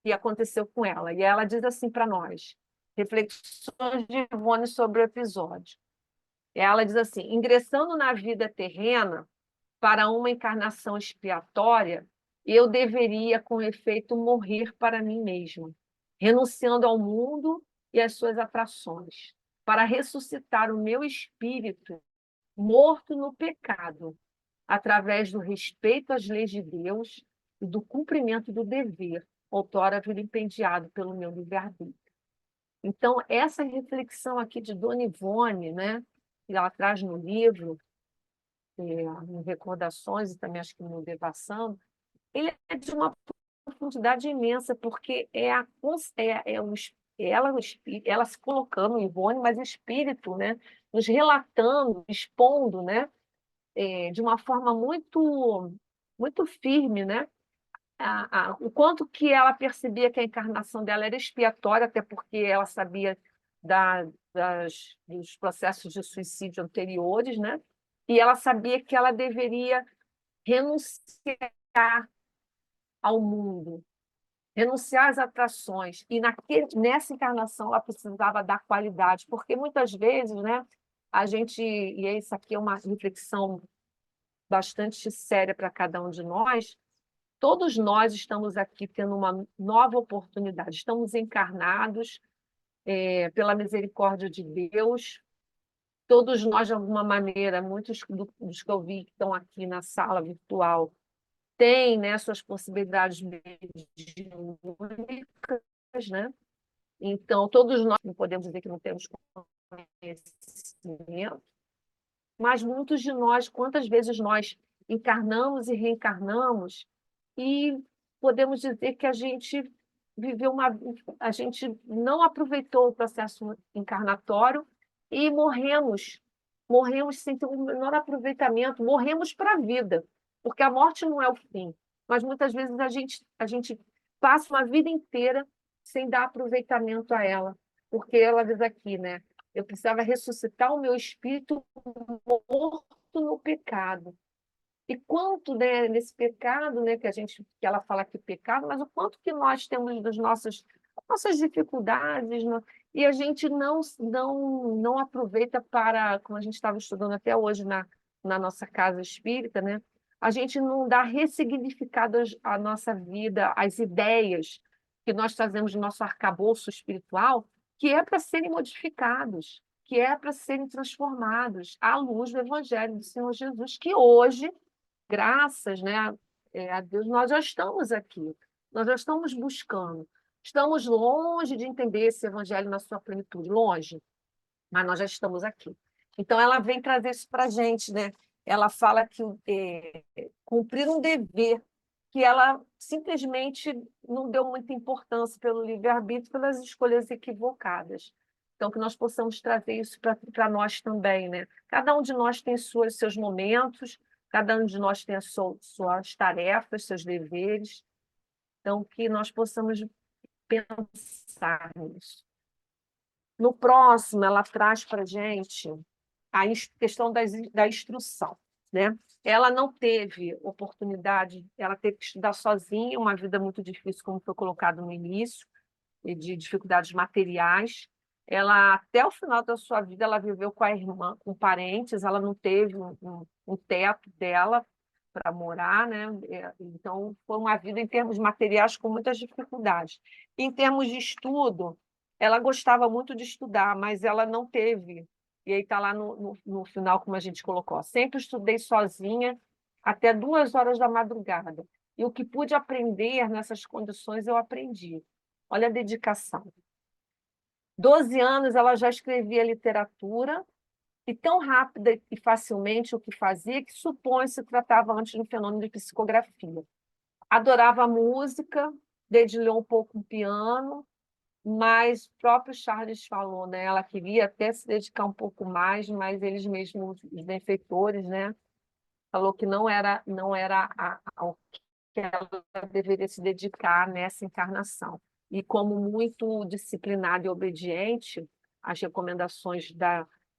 S2: que aconteceu com ela. E ela diz assim para nós: reflexões de Ivone sobre o episódio. Ela diz assim: ingressando na vida terrena para uma encarnação expiatória, eu deveria, com efeito, morrer para mim mesma, renunciando ao mundo e às suas atrações, para ressuscitar o meu espírito morto no pecado, através do respeito às leis de Deus e do cumprimento do dever, outrora vilipendiado pelo meu livre-arbítrio. Então, essa reflexão aqui de Dona Ivone, né, que ela traz no livro, em Recordações e também acho que no Devassando, ele é de uma profundidade imensa, porque ela se colocando, Ivone, mas o espírito, né, nos relatando, expondo, né, de uma forma muito, muito firme, né, o quanto que ela percebia que a encarnação dela era expiatória, até porque ela sabia dos processos de suicídio anteriores, né? E ela sabia que ela deveria renunciar ao mundo, renunciar às atrações. E nessa encarnação ela precisava dar qualidade, porque muitas vezes, né, e isso aqui é uma reflexão bastante séria para cada um de nós, todos nós estamos aqui tendo uma nova oportunidade, estamos encarnados pela misericórdia de Deus. Todos nós, de alguma maneira, muitos dos que eu vi que estão aqui na sala virtual, têm, né, suas possibilidades mediúnicas, né? Então, todos nós não podemos dizer que não temos conhecimento, mas muitos de nós, quantas vezes nós encarnamos e reencarnamos e podemos dizer que a gente a gente não aproveitou o processo encarnatório e morremos sem ter o menor aproveitamento, morremos para a vida, porque a morte não é o fim, mas muitas vezes a gente passa uma vida inteira sem dar aproveitamento a ela, porque ela diz aqui, né? Eu precisava ressuscitar o meu espírito morto no pecado. E quanto, né, nesse pecado, né, que ela fala que pecado, mas o quanto que nós temos das nossas dificuldades, né, e a gente não aproveita para, como a gente estava estudando até hoje na nossa casa espírita, né, a gente não dá ressignificado à nossa vida, às ideias que nós trazemos do nosso arcabouço espiritual, que é para serem modificados, que é para serem transformados à luz do Evangelho do Senhor Jesus, que hoje, graças, né, a Deus, nós já estamos aqui, nós já estamos buscando. Estamos longe de entender esse evangelho na sua plenitude, longe, mas nós já estamos aqui. Então, ela vem trazer isso para a gente, né? Ela fala que cumprir um dever que ela simplesmente não deu muita importância pelo livre-arbítrio, pelas escolhas equivocadas. Então, que nós possamos trazer isso para nós também, né? Cada um de nós tem seus momentos, cada um de nós tem suas tarefas, seus deveres. Então, que nós possamos pensar nisso. No próximo, ela traz para a gente a questão da instrução, né? Ela não teve oportunidade, ela teve que estudar sozinha, uma vida muito difícil, como foi colocado no início, e de dificuldades materiais. Ela, até o final da sua vida, ela viveu com a irmã, com parentes, ela não teve um teto dela para morar, né? Então, foi uma vida, em termos materiais, com muitas dificuldades. Em termos de estudo, ela gostava muito de estudar, mas ela não teve. E aí está lá no final, como a gente colocou. Sempre estudei sozinha até 2 horas da madrugada. E o que pude aprender nessas condições, eu aprendi. Olha a dedicação. 12 anos ela já escrevia literatura, e tão rápida e facilmente o que fazia, que supõe se tratava antes de um fenômeno de psicografia. Adorava a música, dedilhou um pouco o piano, mas o próprio Charles falou, né? Ela queria até se dedicar um pouco mais, mas eles mesmos, os benfeitores, né? Falou que não era ao que ela deveria se dedicar nessa encarnação. E como muito disciplinada e obediente às recomendações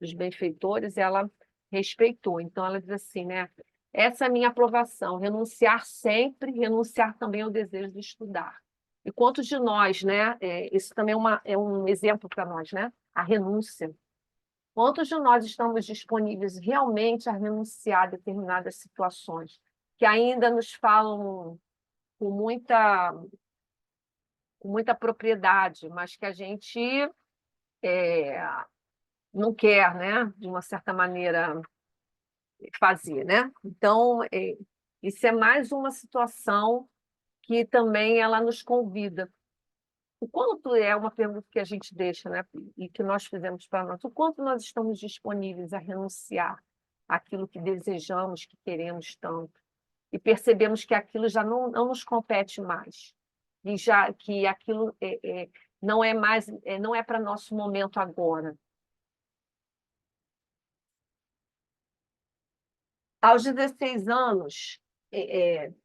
S2: dos benfeitores, ela respeitou. Então, ela diz assim, né? Essa é a minha aprovação, renunciar sempre, renunciar também ao desejo de estudar. E quantos de nós, né? Isso também é um exemplo para nós, né? A renúncia. Quantos de nós estamos disponíveis realmente a renunciar a determinadas situações que ainda nos falam com muita propriedade, mas que a gente não quer, né? De uma certa maneira, fazer, né? Então, isso é mais uma situação que também ela nos convida. O quanto é uma pergunta que a gente deixa, né? E que nós fizemos para nós, o quanto nós estamos disponíveis a renunciar àquilo que desejamos, que queremos tanto, e percebemos que aquilo já não nos compete mais, e já que aquilo não é mais, não é para nosso momento agora. Aos 16 anos,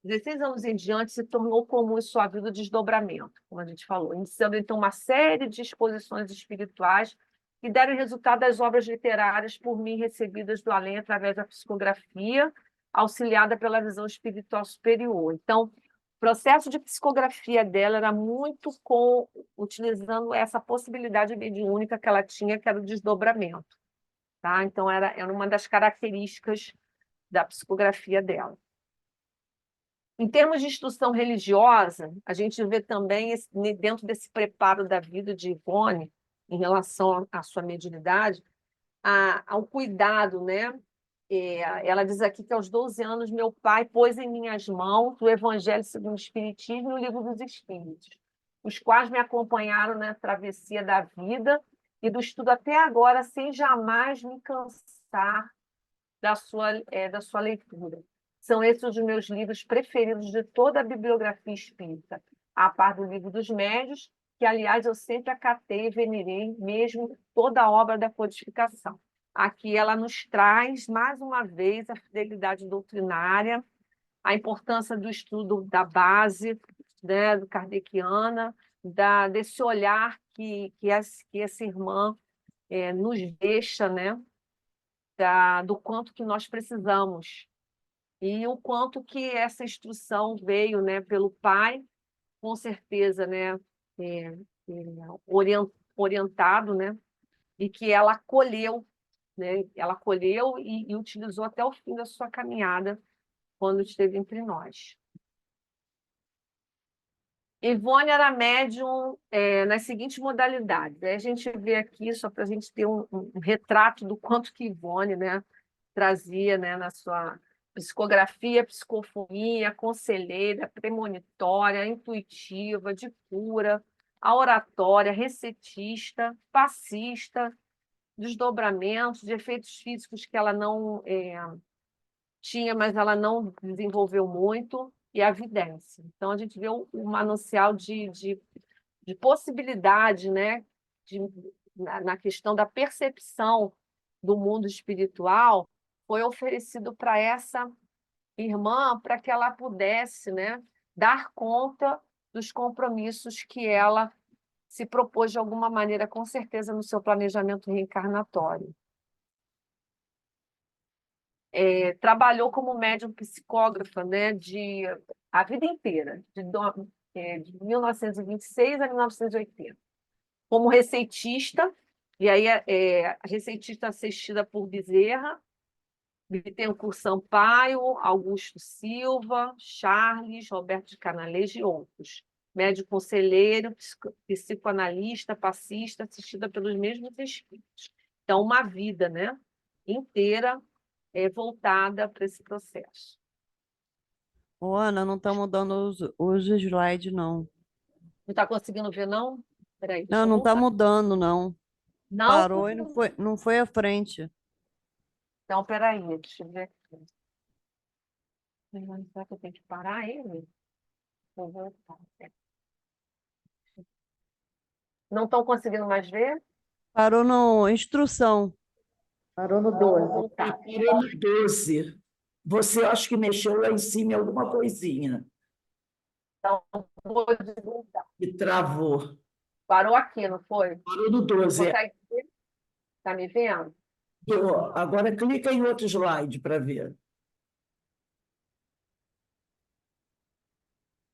S2: 16 anos em diante, se tornou comum em sua vida o desdobramento, como a gente falou, iniciando então uma série de exposições espirituais que deram resultado às obras literárias por mim recebidas do além através da psicografia, auxiliada pela visão espiritual superior. Então, o processo de psicografia dela era muito utilizando essa possibilidade mediúnica que ela tinha, que era o desdobramento. Tá? Então, era uma das características da psicografia dela. Em termos de instrução religiosa, a gente vê também, dentro desse preparo da vida de Ivone, em relação à sua mediunidade, ao cuidado, né? Ela diz aqui que aos 12 anos meu pai pôs em minhas mãos o Evangelho segundo o Espiritismo e o Livro dos Espíritos, os quais me acompanharam na travessia da vida e do estudo até agora, sem jamais me cansar da sua leitura. São esses os meus livros preferidos de toda a bibliografia espírita, a par do Livro dos Médiuns, que, aliás, eu sempre acatei e venerei, mesmo toda a obra da codificação. Aqui ela nos traz, mais uma vez, a fidelidade doutrinária, a importância do estudo da base, né, do kardeciana, desse olhar que essa irmã nos deixa, né, do quanto que nós precisamos e o quanto que essa instrução veio, né, pelo pai, com certeza, né, é, é, orientado, né, e que ela acolheu, né, ela acolheu e utilizou até o fim da sua caminhada quando esteve entre nós. Ivone era médium nas seguintes modalidades. Aí a gente vê aqui, só para a gente ter um retrato do quanto que Ivone, né, trazia, né, na sua psicografia, psicofonia, conselheira, premonitória, intuitiva, de cura, a oratória, recetista, passista, desdobramentos, de efeitos físicos que ela não tinha, mas ela não desenvolveu muito, e a vidência. Então, a gente vê um manancial de possibilidade, né? Na questão da percepção do mundo espiritual, foi oferecido para essa irmã para que ela pudesse, né, dar conta dos compromissos que ela se propôs de alguma maneira, com certeza, no seu planejamento reencarnatório. Trabalhou como médium psicógrafa, né, a vida inteira, de 1926 a 1980, como receitista, e aí receitista assistida por Bezerra, Bittencourt Sampaio, Augusto Silva, Charles, Roberto de Canaleja e outros. Médico conselheiro, psicoanalista, passista, assistida pelos mesmos espíritos. Então, uma vida, né, inteira voltada para esse processo.
S3: Ô, Ana, não está mudando os slides, não.
S2: Não está conseguindo ver, não? Espera aí, deixa
S3: Não,
S2: eu
S3: não está
S2: voltar.
S3: mudando, não.
S2: Não?
S3: Parou e não foi à frente.
S2: Então, espera aí, deixa eu ver aqui. Será que eu tenho que parar ele? Vou voltar. Não estão conseguindo mais ver?
S3: Parou na instrução.
S1: Parou no
S2: Então, vou
S1: 12.
S2: voltar.
S1: Parou no 12. Você acha que mexeu lá em cima em alguma coisinha
S2: Então, vou desmontar.
S1: e travou.
S2: Parou aqui, não foi?
S1: Parou no 12.
S2: Consegue ver? Está me vendo?
S1: Agora clica em outro slide para ver.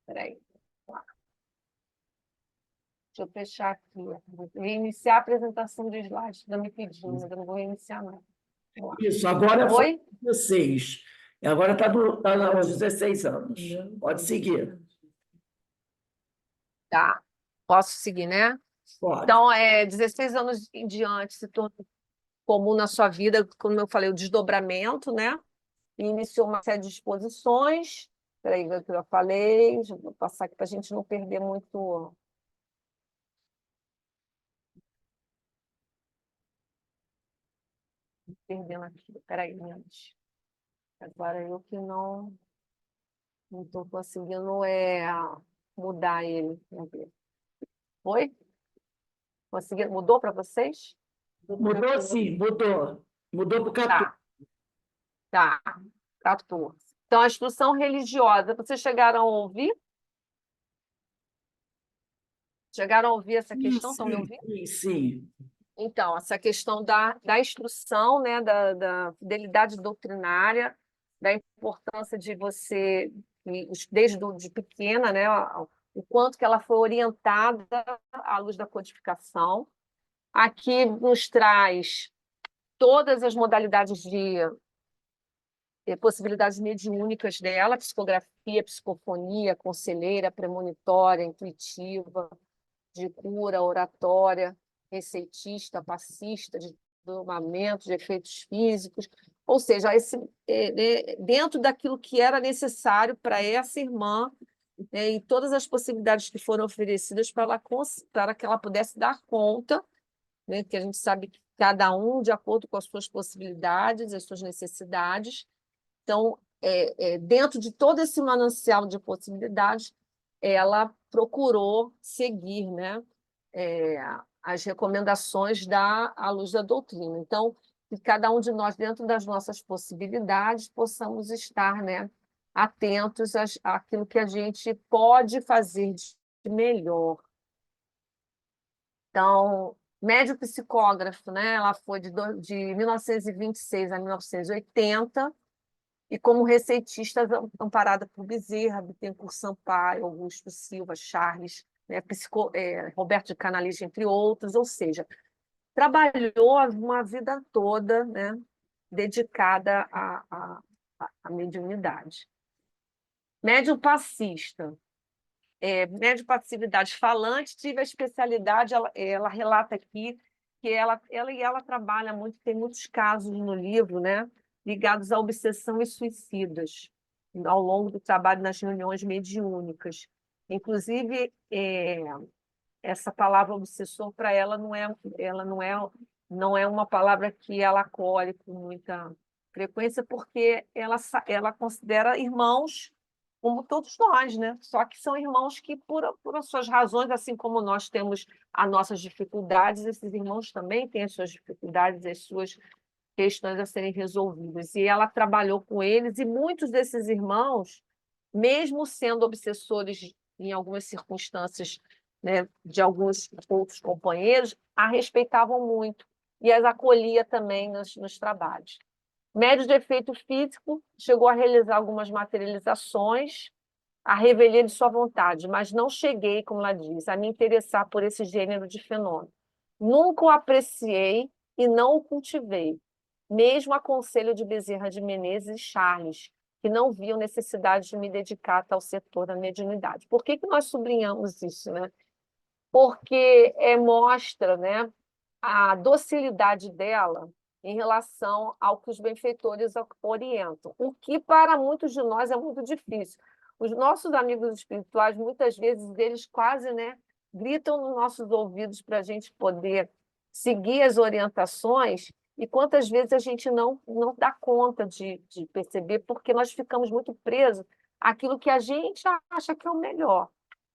S2: Espera aí. Deixa eu fechar aqui. Vou reiniciar a apresentação de slides. Está me pedindo, mas eu não vou reiniciar, não. Vamos lá.
S1: Isso, agora foi
S2: Oi?
S1: 16. Agora está aos 16 anos. Pode seguir.
S2: Tá. Posso seguir, né?
S1: Pode.
S2: Então, 16 anos em diante se tornou comum na sua vida, como eu falei, o desdobramento, né? E iniciou uma série de exposições. Espera aí, o que eu falei. Já vou passar aqui para a gente não perder muito. Perdendo aqui. Espera aí, gente. Agora eu que não estou conseguindo mudar ele. Vamos ver. Foi? Conseguiram? Mudou para vocês?
S1: Mudou sim, mudou. Mudou para o 14.
S2: Tá, tá. 14. Então, a instrução religiosa, vocês chegaram a ouvir? Chegaram a ouvir essa questão? Estão me ouvindo?
S1: Sim, sim.
S2: Então, essa questão da instrução, né, da fidelidade doutrinária, da importância de você, de pequena, né, o quanto que ela foi orientada à luz da codificação. Aqui nos traz todas as modalidades de possibilidades mediúnicas dela, psicografia, psicofonia, conselheira, premonitória, intuitiva, de cura, oratória, receitista, passista, de domamento, de efeitos físicos, ou seja, dentro daquilo que era necessário para essa irmã, né, e todas as possibilidades que foram oferecidas para que ela pudesse dar conta, né, que a gente sabe que cada um de acordo com as suas possibilidades, as suas necessidades. Então, dentro de todo esse manancial de possibilidades, ela procurou seguir, né, as recomendações à luz da doutrina. Então, que cada um de nós, dentro das nossas possibilidades, possamos estar, né, atentos àquilo que a gente pode fazer de melhor. Então, médio psicógrafo, né, ela foi de 1926 a 1980, e como receitista amparada por Bezerra, Bittencourt Sampaio, Augusto Silva, Charles, né, Roberto de Canaleja, entre outros, ou seja, trabalhou uma vida toda, né, dedicada à mediunidade. Médium passista, médium passividade falante, tive a especialidade, ela relata aqui que ela trabalha muito, tem muitos casos no livro, né, ligados à obsessão e suicidas, ao longo do trabalho nas reuniões mediúnicas. Inclusive, essa palavra obsessor para ela não é uma palavra que ela acolhe com muita frequência, porque ela considera irmãos como todos nós, né? Só que são irmãos que, por as suas razões, assim como nós temos as nossas dificuldades, esses irmãos também têm as suas dificuldades, as suas questões a serem resolvidas. E ela trabalhou com eles, e muitos desses irmãos, mesmo sendo obsessores em algumas circunstâncias, né, de alguns outros companheiros, a respeitavam muito e as acolhia também nos trabalhos. Médio de efeito físico, chegou a realizar algumas materializações, a revelia de sua vontade, mas não cheguei, como ela diz, a me interessar por esse gênero de fenômeno. Nunca o apreciei e não o cultivei, mesmo a conselho de Bezerra de Menezes e Charles, que não viam necessidade de me dedicar a tal setor da mediunidade. Por que nós sublinhamos isso, né? Porque mostra, né, a docilidade dela em relação ao que os benfeitores orientam, o que para muitos de nós é muito difícil. Os nossos amigos espirituais, muitas vezes, eles quase, né, gritam nos nossos ouvidos para a gente poder seguir as orientações, e quantas vezes a gente não dá conta de perceber, porque nós ficamos muito presos àquilo que a gente acha que é o melhor.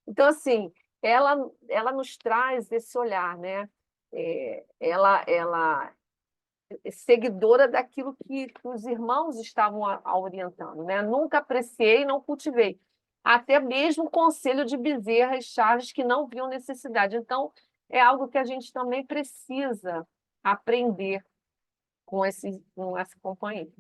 S2: Então, assim, ela nos traz esse olhar, né? Ela é seguidora daquilo que os irmãos estavam a orientando, né? Nunca apreciei, não cultivei. Até mesmo o conselho de Bezerra e Chaves, que não viam necessidade. Então, é algo que a gente também precisa aprender com essa companhia.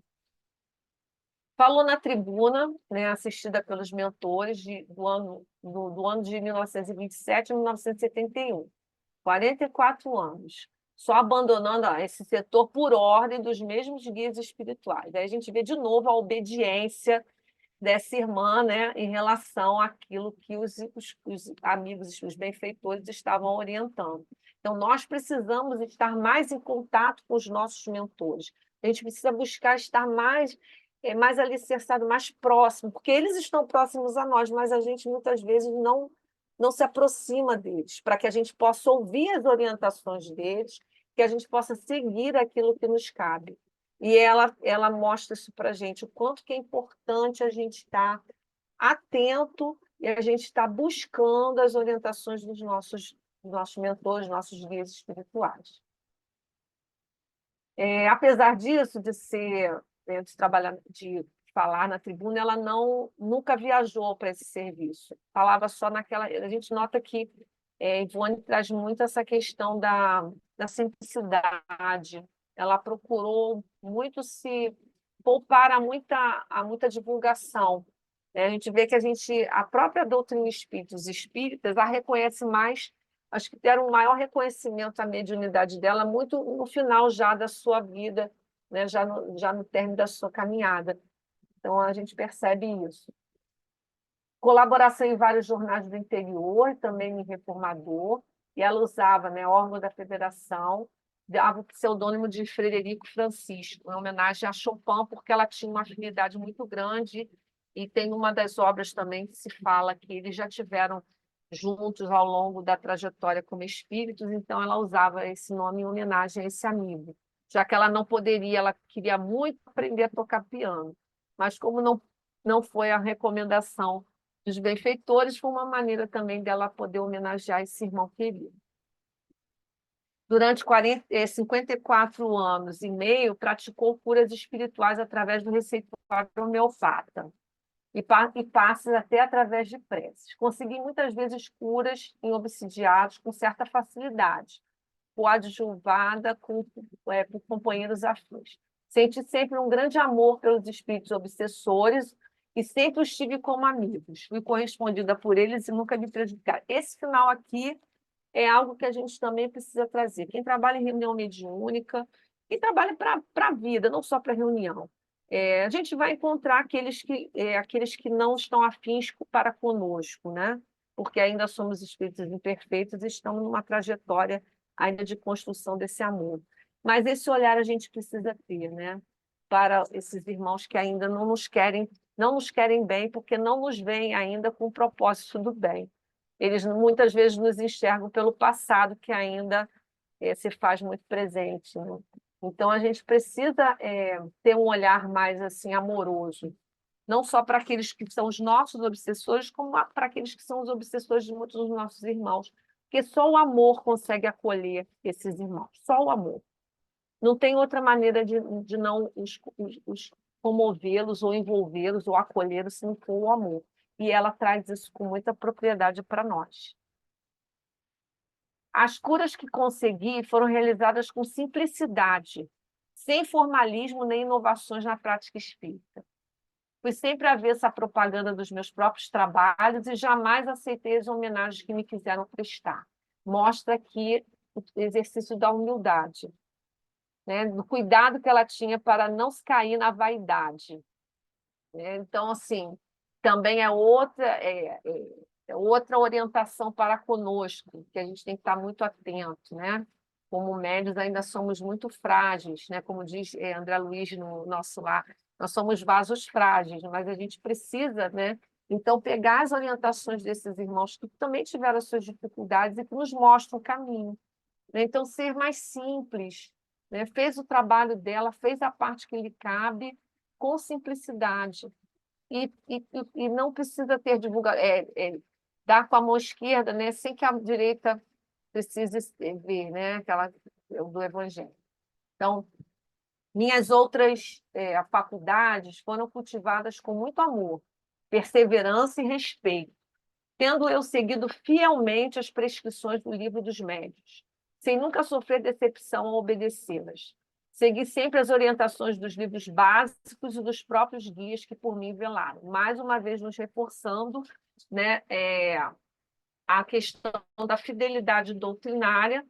S2: Falou na tribuna, né, assistida pelos mentores do ano de 1927 a 1971. 44 anos, só abandonando esse setor por ordem dos mesmos guias espirituais. Aí a gente vê de novo a obediência dessa irmã, né, em relação àquilo que os amigos, os benfeitores estavam orientando. Então, nós precisamos estar mais em contato com os nossos mentores. A gente precisa buscar estar mais alicerçado, mais próximo, porque eles estão próximos a nós, mas a gente muitas vezes não se aproxima deles, para que a gente possa ouvir as orientações deles, que a gente possa seguir aquilo que nos cabe. E ela mostra isso para a gente, o quanto que é importante a gente estar atento e a gente estar buscando as orientações dos nossos mentores, nossos guias espirituais. Apesar disso, de trabalhar, de falar na tribuna, ela nunca viajou para esse serviço. Falava só naquela. A gente nota que Ivone traz muito essa questão da simplicidade. Ela procurou muito se poupar a muita divulgação. A gente vê que a própria doutrina espírita, os espíritas, a reconhece mais, acho que deram um maior reconhecimento à mediunidade dela muito no final já da sua vida, né? Já no término da sua caminhada. Então, a gente percebe isso. Colaboração em vários jornais do interior, também em Reformador, e ela usava, né, órgão da federação, dava o pseudônimo de Frederico Francisco, em homenagem a Chopin, porque ela tinha uma afinidade muito grande, e tem uma das obras também que se fala que eles já tiveram juntos ao longo da trajetória como espíritos, então ela usava esse nome em homenagem a esse amigo, já que ela não poderia, ela queria muito aprender a tocar piano, mas como não foi a recomendação dos benfeitores, foi uma maneira também dela poder homenagear esse irmão querido. Durante 54 anos e meio, praticou curas espirituais através do receituário homeopata e passes até através de preces. Consegui muitas vezes curas em obsidiados com certa facilidade, coadjuvada por companheiros afins. Senti sempre um grande amor pelos espíritos obsessores e sempre os tive como amigos. Fui correspondida por eles e nunca me prejudicaram. Esse final aqui é algo que a gente também precisa trazer. Quem trabalha em reunião mediúnica, quem trabalha para a vida, não só para reunião. A gente vai encontrar aqueles que não estão afins para conosco, né? Porque ainda somos espíritos imperfeitos e estamos numa trajetória ainda de construção desse amor. Mas esse olhar a gente precisa ter, né? Para esses irmãos que ainda não nos querem bem, porque não nos veem ainda com o propósito do bem. Eles muitas vezes nos enxergam pelo passado, que ainda se faz muito presente, né? Então, a gente precisa ter um olhar mais assim amoroso não só para aqueles que são os nossos obsessores, como para aqueles que são os obsessores de muitos dos nossos irmãos. Porque só o amor consegue acolher esses irmãos, só o amor. Não tem outra maneira de não os comovê-los, ou envolvê-los, ou acolhê-los, se não for o amor. E ela traz isso com muita propriedade para nós. As curas que consegui foram realizadas com simplicidade, sem formalismo nem inovações na prática espírita. Fui sempre avessa à propaganda dos meus próprios trabalhos e jamais aceitei as homenagens que me quiseram prestar. Mostra aqui o exercício da humildade, né? Do cuidado que ela tinha para não se cair na vaidade, né? Então, assim, também é outra orientação para conosco, que a gente tem que estar muito atento, né? Como médios ainda somos muito frágeis, né? Como diz André Luiz no nosso lar, nós somos vasos frágeis, mas a gente precisa, né? Então, pegar as orientações desses irmãos que também tiveram as suas dificuldades e que nos mostram o caminho, né? Então, ser mais simples, né? Fez o trabalho dela, fez a parte que lhe cabe, com simplicidade. E não precisa ter divulgação, dar com a mão esquerda, né? Sem que a direita precise ver, né? Aquela do Evangelho. Então, minhas outras faculdades foram cultivadas com muito amor, perseverança e respeito, tendo eu seguido fielmente as prescrições do Livro dos Médiuns, sem nunca sofrer decepção ao obedecê-las. Segui sempre as orientações dos livros básicos e dos próprios guias que por mim velaram, mais uma vez nos reforçando, né, a questão da fidelidade doutrinária.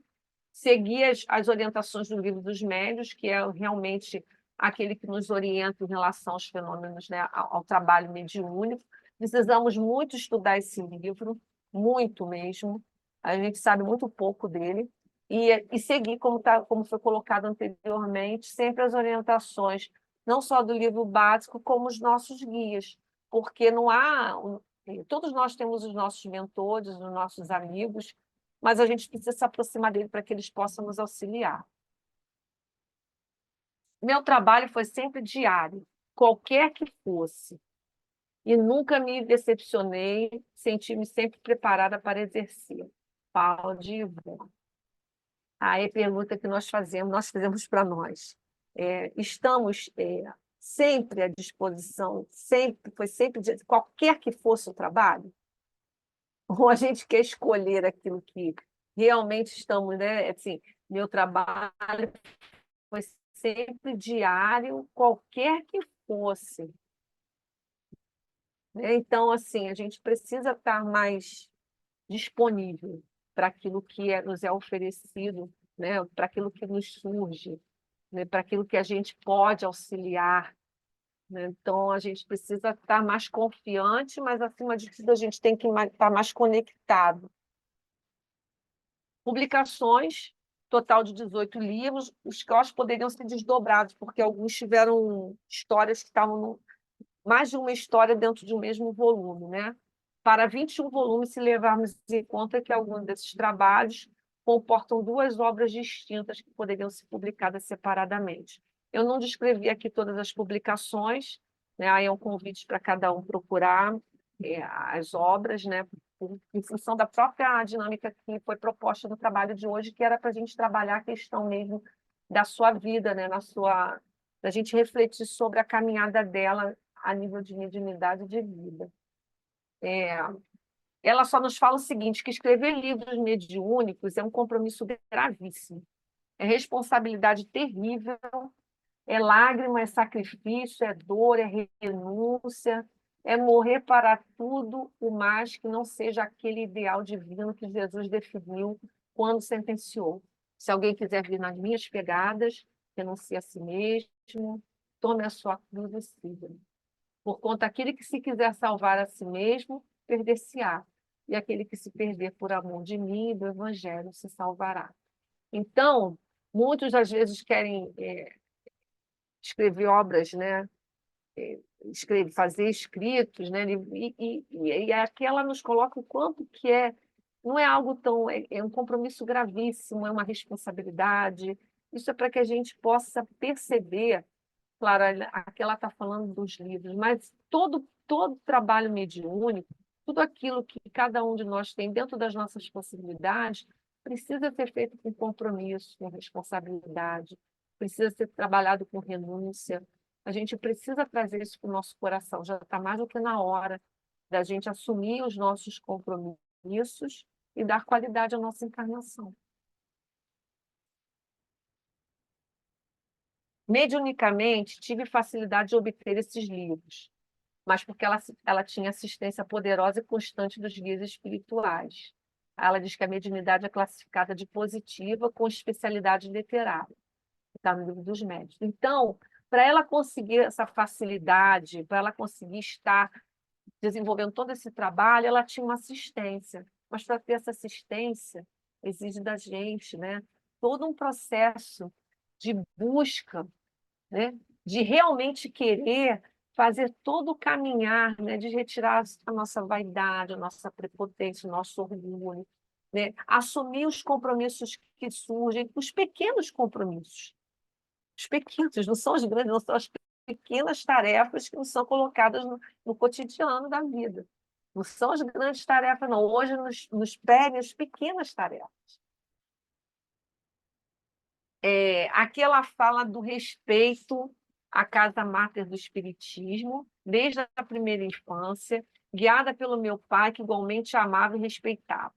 S2: Segui as orientações do Livro dos Médiuns, que é realmente aquele que nos orienta em relação aos fenômenos, né, ao trabalho mediúnico. Precisamos muito estudar esse livro, muito mesmo. A gente sabe muito pouco dele. E seguir, como foi colocado anteriormente, sempre as orientações, não só do livro básico, como os nossos guias, porque não há. Todos nós temos os nossos mentores, os nossos amigos, mas a gente precisa se aproximar dele para que eles possam nos auxiliar. Meu trabalho foi sempre diário, qualquer que fosse, e nunca me decepcionei, senti-me sempre preparada para exercer. Paulo de Ivone. Aí pergunta que nós fizemos para nós. Estamos sempre à disposição, foi sempre, qualquer que fosse o trabalho, ou a gente quer escolher aquilo que realmente estamos, né? Assim, meu trabalho foi sempre diário, qualquer que fosse, né? Então, assim, a gente precisa estar mais disponível para aquilo que nos é oferecido, né? Para aquilo que nos surge, né? Para aquilo que a gente pode auxiliar, né? Então, a gente precisa estar mais confiante, mas, acima de tudo, a gente tem que estar mais conectado. Publicações, total de 18 livros, os que eu acho que poderiam ser desdobrados, porque alguns tiveram histórias que estavam mais de uma história dentro de um mesmo volume, né? Para 21 volumes, se levarmos em conta que alguns desses trabalhos comportam duas obras distintas que poderiam ser publicadas separadamente. Eu não descrevi aqui todas as publicações, né? Aí é um convite para cada um procurar as obras, né? Em função da própria dinâmica que foi proposta no trabalho de hoje, que era para a gente trabalhar a questão mesmo da sua vida, né? Da gente refletir sobre a caminhada dela a nível de mediunidade de vida. Ela só nos fala o seguinte, que escrever livros mediúnicos é um compromisso gravíssimo, é responsabilidade terrível, é lágrima, é sacrifício, é dor, é renúncia, é morrer para tudo o mais que não seja aquele ideal divino que Jesus definiu quando sentenciou. Se alguém quiser vir nas minhas pegadas, renuncie a si mesmo, tome a sua cruz e siga-me. Por conta aquele que se quiser salvar a si mesmo, perder-se-á. E aquele que se perder por amor de mim e do Evangelho se salvará. Então, muitos às vezes querem escrever obras, né? Fazer escritos, né? E aqui ela nos coloca o quanto que não é algo tão... É um compromisso gravíssimo, é uma responsabilidade. Isso é para que a gente possa perceber claro, aqui ela está falando dos livros, mas todo trabalho mediúnico, tudo aquilo que cada um de nós tem dentro das nossas possibilidades, precisa ser feito com compromisso, com responsabilidade, precisa ser trabalhado com renúncia. A gente precisa trazer isso para o nosso coração. Já está mais do que na hora da gente assumir os nossos compromissos e dar qualidade à nossa encarnação. Mediunicamente, tive facilidade de obter esses livros, mas porque ela tinha assistência poderosa e constante dos guias espirituais. Ela diz que a mediunidade é classificada de positiva com especialidade literária. Está no livro dos médiuns. Então, para ela conseguir essa facilidade, para ela conseguir estar desenvolvendo todo esse trabalho, ela tinha uma assistência. Mas para ter essa assistência, exige da gente, né, todo um processo de busca, né, de realmente querer fazer todo o caminhar, né, de retirar a nossa vaidade, a nossa prepotência, o nosso orgulho, né, assumir os compromissos que surgem, os pequenos compromissos. Os pequenos, não são os grandes, não são as pequenas tarefas que não são colocadas no cotidiano da vida. Não são as grandes tarefas, não. Hoje nos pedem as pequenas tarefas. Aqui ela fala do respeito à casa máter do Espiritismo, desde a primeira infância, guiada pelo meu pai, que igualmente amava e respeitava.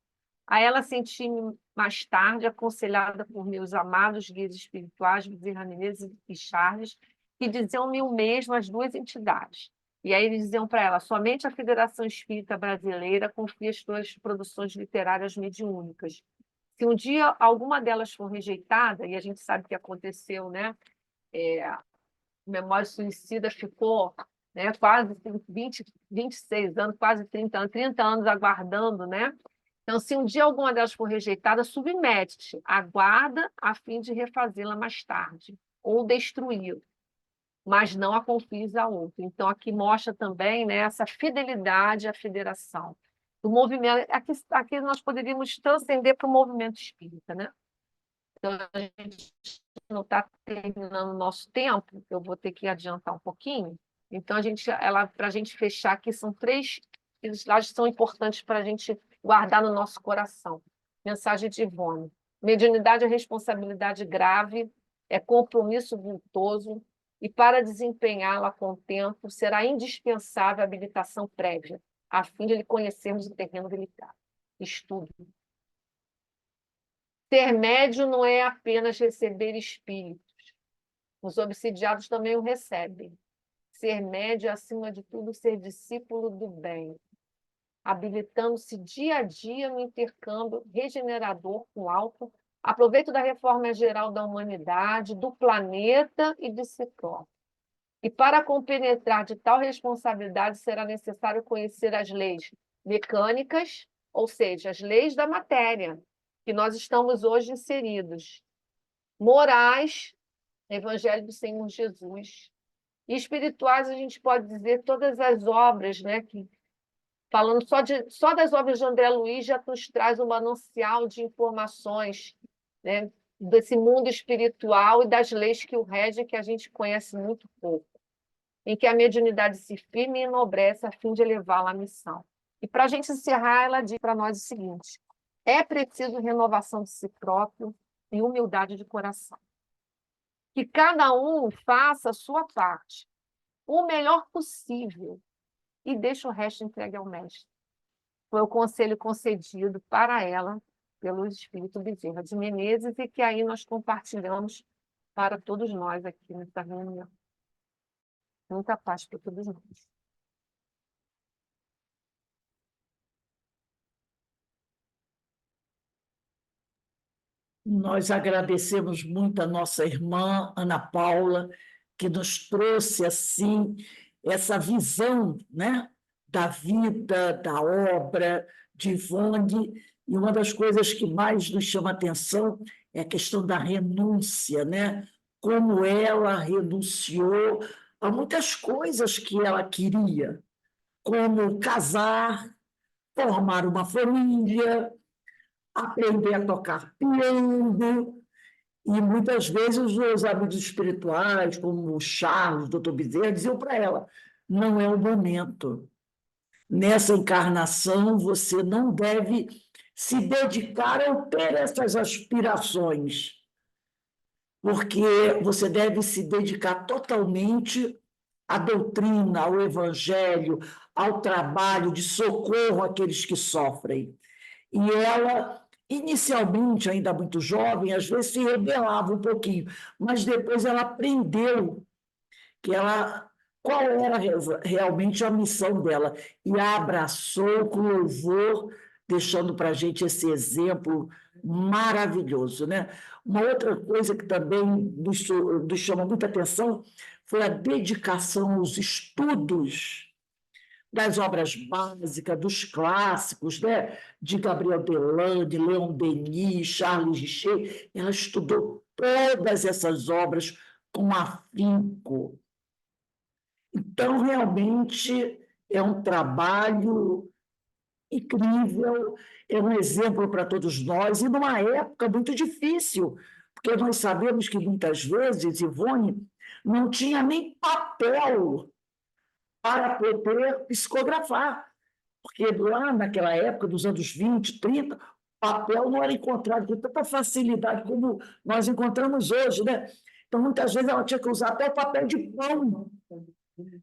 S2: A ela senti-me mais tarde aconselhada por meus amados guias espirituais, Bezerra Menezes e Charles, que diziam-me o mesmo as duas entidades. E aí eles diziam para ela, somente a Federação Espírita Brasileira confia as suas produções literárias mediúnicas. Se um dia alguma delas for rejeitada, e a gente sabe o que aconteceu, né? Memória Suicida ficou, né, quase 26 anos, quase 30 anos aguardando, né? Então, se um dia alguma delas for rejeitada, submete, aguarda a fim de refazê-la mais tarde, ou destruí-la, mas não a confies a outro. Então, aqui mostra também, né, essa fidelidade à federação. Do movimento, aqui nós poderíamos transcender para o movimento espírita, né? Então, a gente não está terminando o nosso tempo, eu vou ter que adiantar um pouquinho. Então, para a gente fechar aqui, são 3 slides que são importantes para a gente guardar no nosso coração. Mensagem de Ivone. Mediunidade é responsabilidade grave, é compromisso vultoso, e para desempenhá-la com o tempo, será indispensável a habilitação prévia, a fim de lhe conhecermos o terreno delicado. Estudo. Ser médium não é apenas receber espíritos. Os obsidiados também o recebem. Ser médium é, acima de tudo, ser discípulo do bem, habilitando-se dia a dia no intercâmbio regenerador com o alto, aproveito da reforma geral da humanidade, do planeta e de si próprio. E para compenetrar de tal responsabilidade, será necessário conhecer as leis mecânicas, ou seja, as leis da matéria, que nós estamos hoje inseridos, morais, Evangelho do Senhor Jesus, e espirituais, a gente pode dizer todas as obras, né, que, falando só das obras de André Luiz, já nos traz um manancial de informações, né, desse mundo espiritual e das leis que o regem, que a gente conhece muito pouco, em que a mediunidade se firme e enobrece a fim de elevá-la à missão. E para a gente encerrar, ela diz para nós o seguinte: é preciso renovação de si próprio e humildade de coração. Que cada um faça a sua parte, o melhor possível, e deixe o resto entregue ao mestre. Foi o conselho concedido para ela pelo Espírito Bezerra de Menezes, e que aí nós compartilhamos para todos nós aqui nessa reunião. Muita paz para todos nós.
S1: Nós agradecemos muito a nossa irmã Ana Paula, que nos trouxe assim essa visão, né, da vida, da obra de Ivone. E uma das coisas que mais nos chama a atenção é a questão da renúncia, né? Como ela renunciou a muitas coisas que ela queria, como casar, formar uma família, aprender a tocar piano, E muitas vezes os meus amigos espirituais, como o Charles, o Dr. Bezerra, diziam para ela: não é o momento. Nessa encarnação, você não deve se dedicar a ter essas aspirações, porque você deve se dedicar totalmente à doutrina, ao evangelho, ao trabalho de socorro àqueles que sofrem. E ela, inicialmente, ainda muito jovem, às vezes se rebelava um pouquinho, mas depois ela aprendeu que ela, qual era realmente a missão dela, e a abraçou com louvor, deixando para a gente esse exemplo maravilhoso, né? Uma outra coisa que também nos chama muita atenção foi a dedicação aos estudos das obras básicas, dos clássicos, né? De Gabriel Delane, Leon Denis, Charles Richer. Ela estudou todas essas obras com afinco. Então, realmente, é um trabalho incrível, é um exemplo para todos nós, e numa época muito difícil, porque nós sabemos que muitas vezes, Ivone, não tinha nem papel para poder psicografar, porque lá naquela época, dos anos 20, 30, papel não era encontrado com tanta facilidade como nós encontramos hoje, né? Então, muitas vezes, ela tinha que usar até o papel de pão,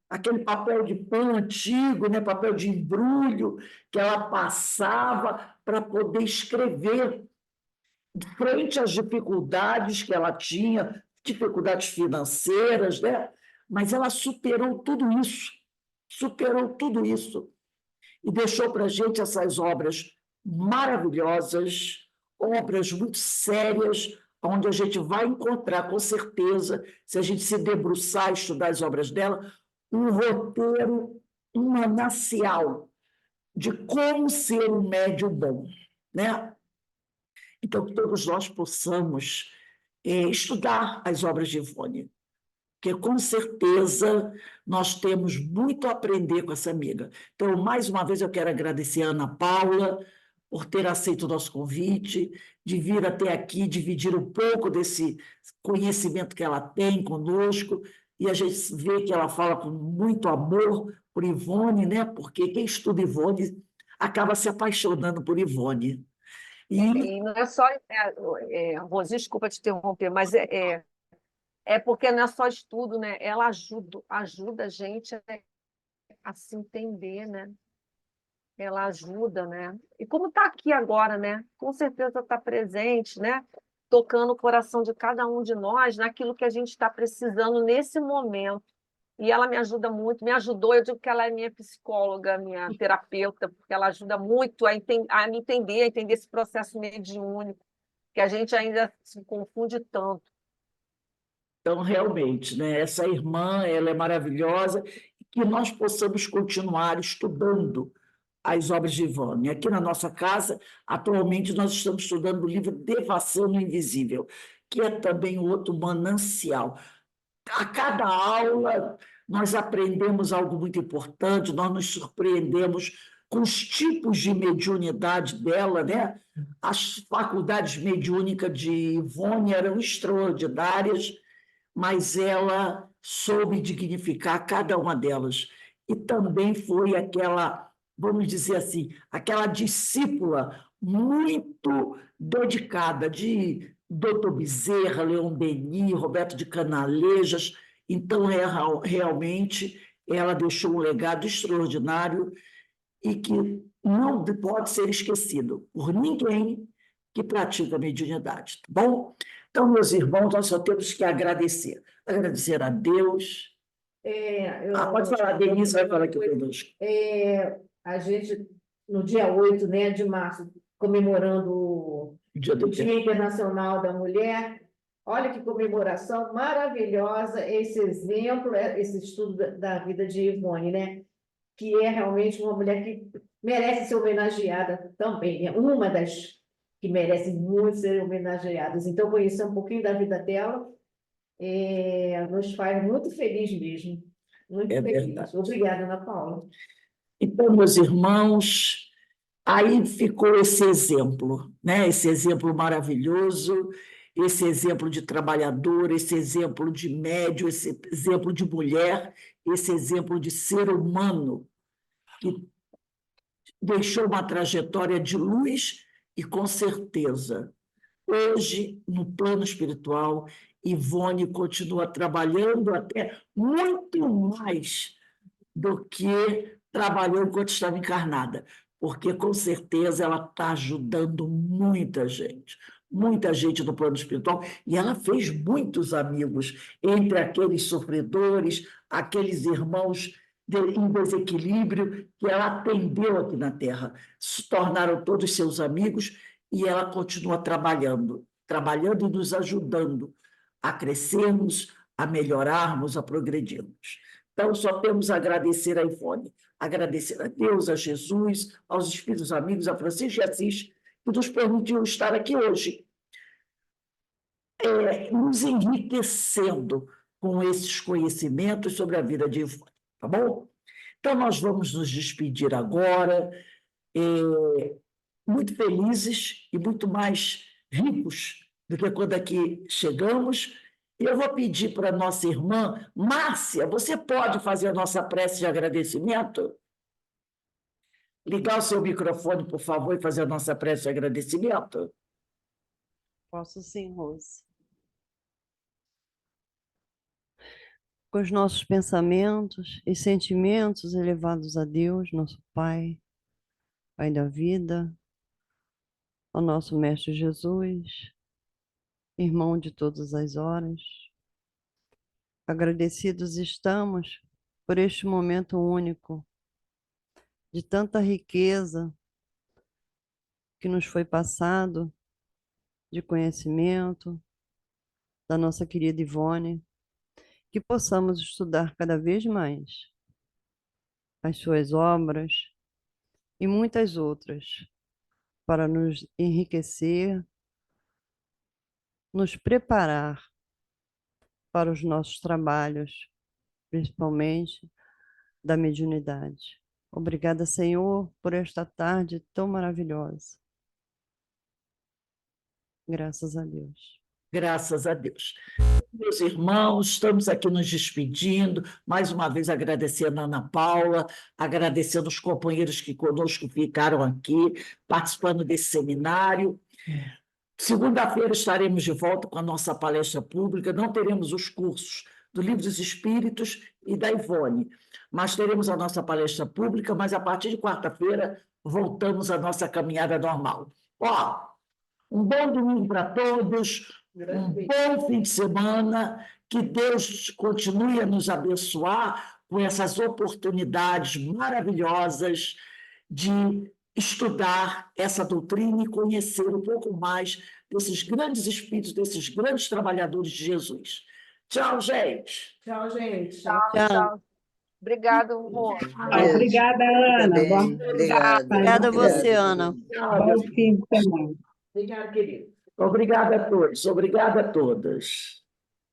S1: aquele papel de pão antigo, né, papel de embrulho, que ela passava para poder escrever, frente às dificuldades que ela tinha, dificuldades financeiras, né? Mas ela superou tudo isso, e deixou para a gente essas obras maravilhosas, obras muito sérias, onde a gente vai encontrar, com certeza, se a gente se debruçar e estudar as obras dela, um roteiro, um manancial de como ser um médium bom, né? Então, que todos nós possamos estudar as obras de Ivone, porque, com certeza, nós temos muito a aprender com essa amiga. Então, mais uma vez, eu quero agradecer a Ana Paula por ter aceito o nosso convite, de vir até aqui, dividir um pouco desse conhecimento que ela tem conosco, e a gente vê que ela fala com muito amor por Ivone, né? Porque quem estuda Ivone acaba se apaixonando por Ivone.
S2: E não é só, Rose, desculpa te interromper, mas é porque não é só estudo, né? Ela ajuda a gente a se entender, né? Ela ajuda, né? E como está aqui agora, né? Com certeza está presente, né? Tocando o coração de cada um de nós naquilo que a gente está precisando nesse momento. E ela me ajuda muito, me ajudou, eu digo que ela é minha psicóloga, minha terapeuta, porque ela ajuda muito a me entender, a entender esse processo mediúnico, que a gente ainda se confunde tanto.
S1: Então, realmente, né, essa irmã, ela é maravilhosa, e que nós possamos continuar estudando as obras de Ivone. Aqui na nossa casa, atualmente, nós estamos estudando o livro Devassando no Invisível, que é também outro manancial. A cada aula, nós aprendemos algo muito importante, nós nos surpreendemos com os tipos de mediunidade dela, né? As faculdades mediúnicas de Ivone eram extraordinárias, mas ela soube dignificar cada uma delas. E também foi aquela, vamos dizer assim, aquela discípula muito dedicada de Dr. Bezerra, Leon Denis, Roberto de Canalejas. Então, realmente, ela deixou um legado extraordinário e que não pode ser esquecido por ninguém que pratica a mediunidade, tá bom? Então, meus irmãos, nós só temos que agradecer. Agradecer a Deus. Pode falar, Denise vai falar aqui conosco.
S4: A gente, no dia 8, né, de março, comemorando o Dia Internacional da Mulher, olha que comemoração maravilhosa, esse exemplo, esse estudo da vida de Ivone, né? Que é realmente uma mulher que merece ser homenageada também, né? Uma das que merece muito ser homenageadas. Então, conhecer um pouquinho da vida dela nos faz muito feliz mesmo. Muito feliz.
S1: Verdade.
S4: Obrigada, Ana Paula.
S1: Então, meus irmãos, aí ficou esse exemplo, né? Esse exemplo maravilhoso, esse exemplo de trabalhador, esse exemplo de médio, esse exemplo de mulher, esse exemplo de ser humano, que deixou uma trajetória de luz e, com certeza, hoje, no plano espiritual, Ivone continua trabalhando até muito mais do que trabalhou enquanto estava encarnada, porque, com certeza, ela está ajudando muita gente no plano espiritual, e ela fez muitos amigos entre aqueles sofredores, aqueles irmãos em desequilíbrio que ela atendeu aqui na Terra. Se tornaram todos seus amigos e ela continua trabalhando e nos ajudando a crescermos, a melhorarmos, a progredirmos. Então, só temos a agradecer a Ivone, agradecer a Deus, a Jesus, aos espíritos amigos, a Francisco de Assis, que nos permitiu estar aqui hoje, nos enriquecendo com esses conhecimentos sobre a vida de Ivone, tá bom? Então, nós vamos nos despedir agora, muito felizes e muito mais ricos do que quando aqui chegamos. E eu vou pedir para a nossa irmã, Márcia, você pode fazer a nossa prece de agradecimento? Ligar o seu microfone, por favor, e fazer a nossa prece de agradecimento?
S3: Posso sim, Rose. Com os nossos pensamentos e sentimentos elevados a Deus, nosso Pai, Pai da vida, ao nosso Mestre Jesus, irmão de todas as horas. Agradecidos estamos por este momento único, de tanta riqueza que nos foi passado, de conhecimento da nossa querida Ivone, que possamos estudar cada vez mais as suas obras e muitas outras, para nos enriquecer, nos preparar para os nossos trabalhos, principalmente da mediunidade. Obrigada, Senhor, por esta tarde tão maravilhosa. Graças a Deus.
S1: Graças a Deus. Meus irmãos, estamos aqui nos despedindo, mais uma vez agradecendo a Ana Paula, agradecendo os companheiros que conosco ficaram aqui, participando desse seminário. Segunda-feira estaremos de volta com a nossa palestra pública, não teremos os cursos do Livro dos Espíritos e da Ivone, mas teremos a nossa palestra pública, mas a partir de quarta-feira voltamos à nossa caminhada normal. Um bom domingo para todos, um bom fim de semana, que Deus continue a nos abençoar com essas oportunidades maravilhosas de estudar essa doutrina e conhecer um pouco mais desses grandes espíritos, desses grandes trabalhadores de Jesus. Tchau, gente.
S4: Tchau, gente.
S2: Tchau. Obrigada, Rô.
S5: Obrigada, Ana.
S3: Obrigada a você, Ana.
S5: Bom fim de semana.
S4: Obrigada, querido.
S1: Obrigada a todos, obrigada a todas.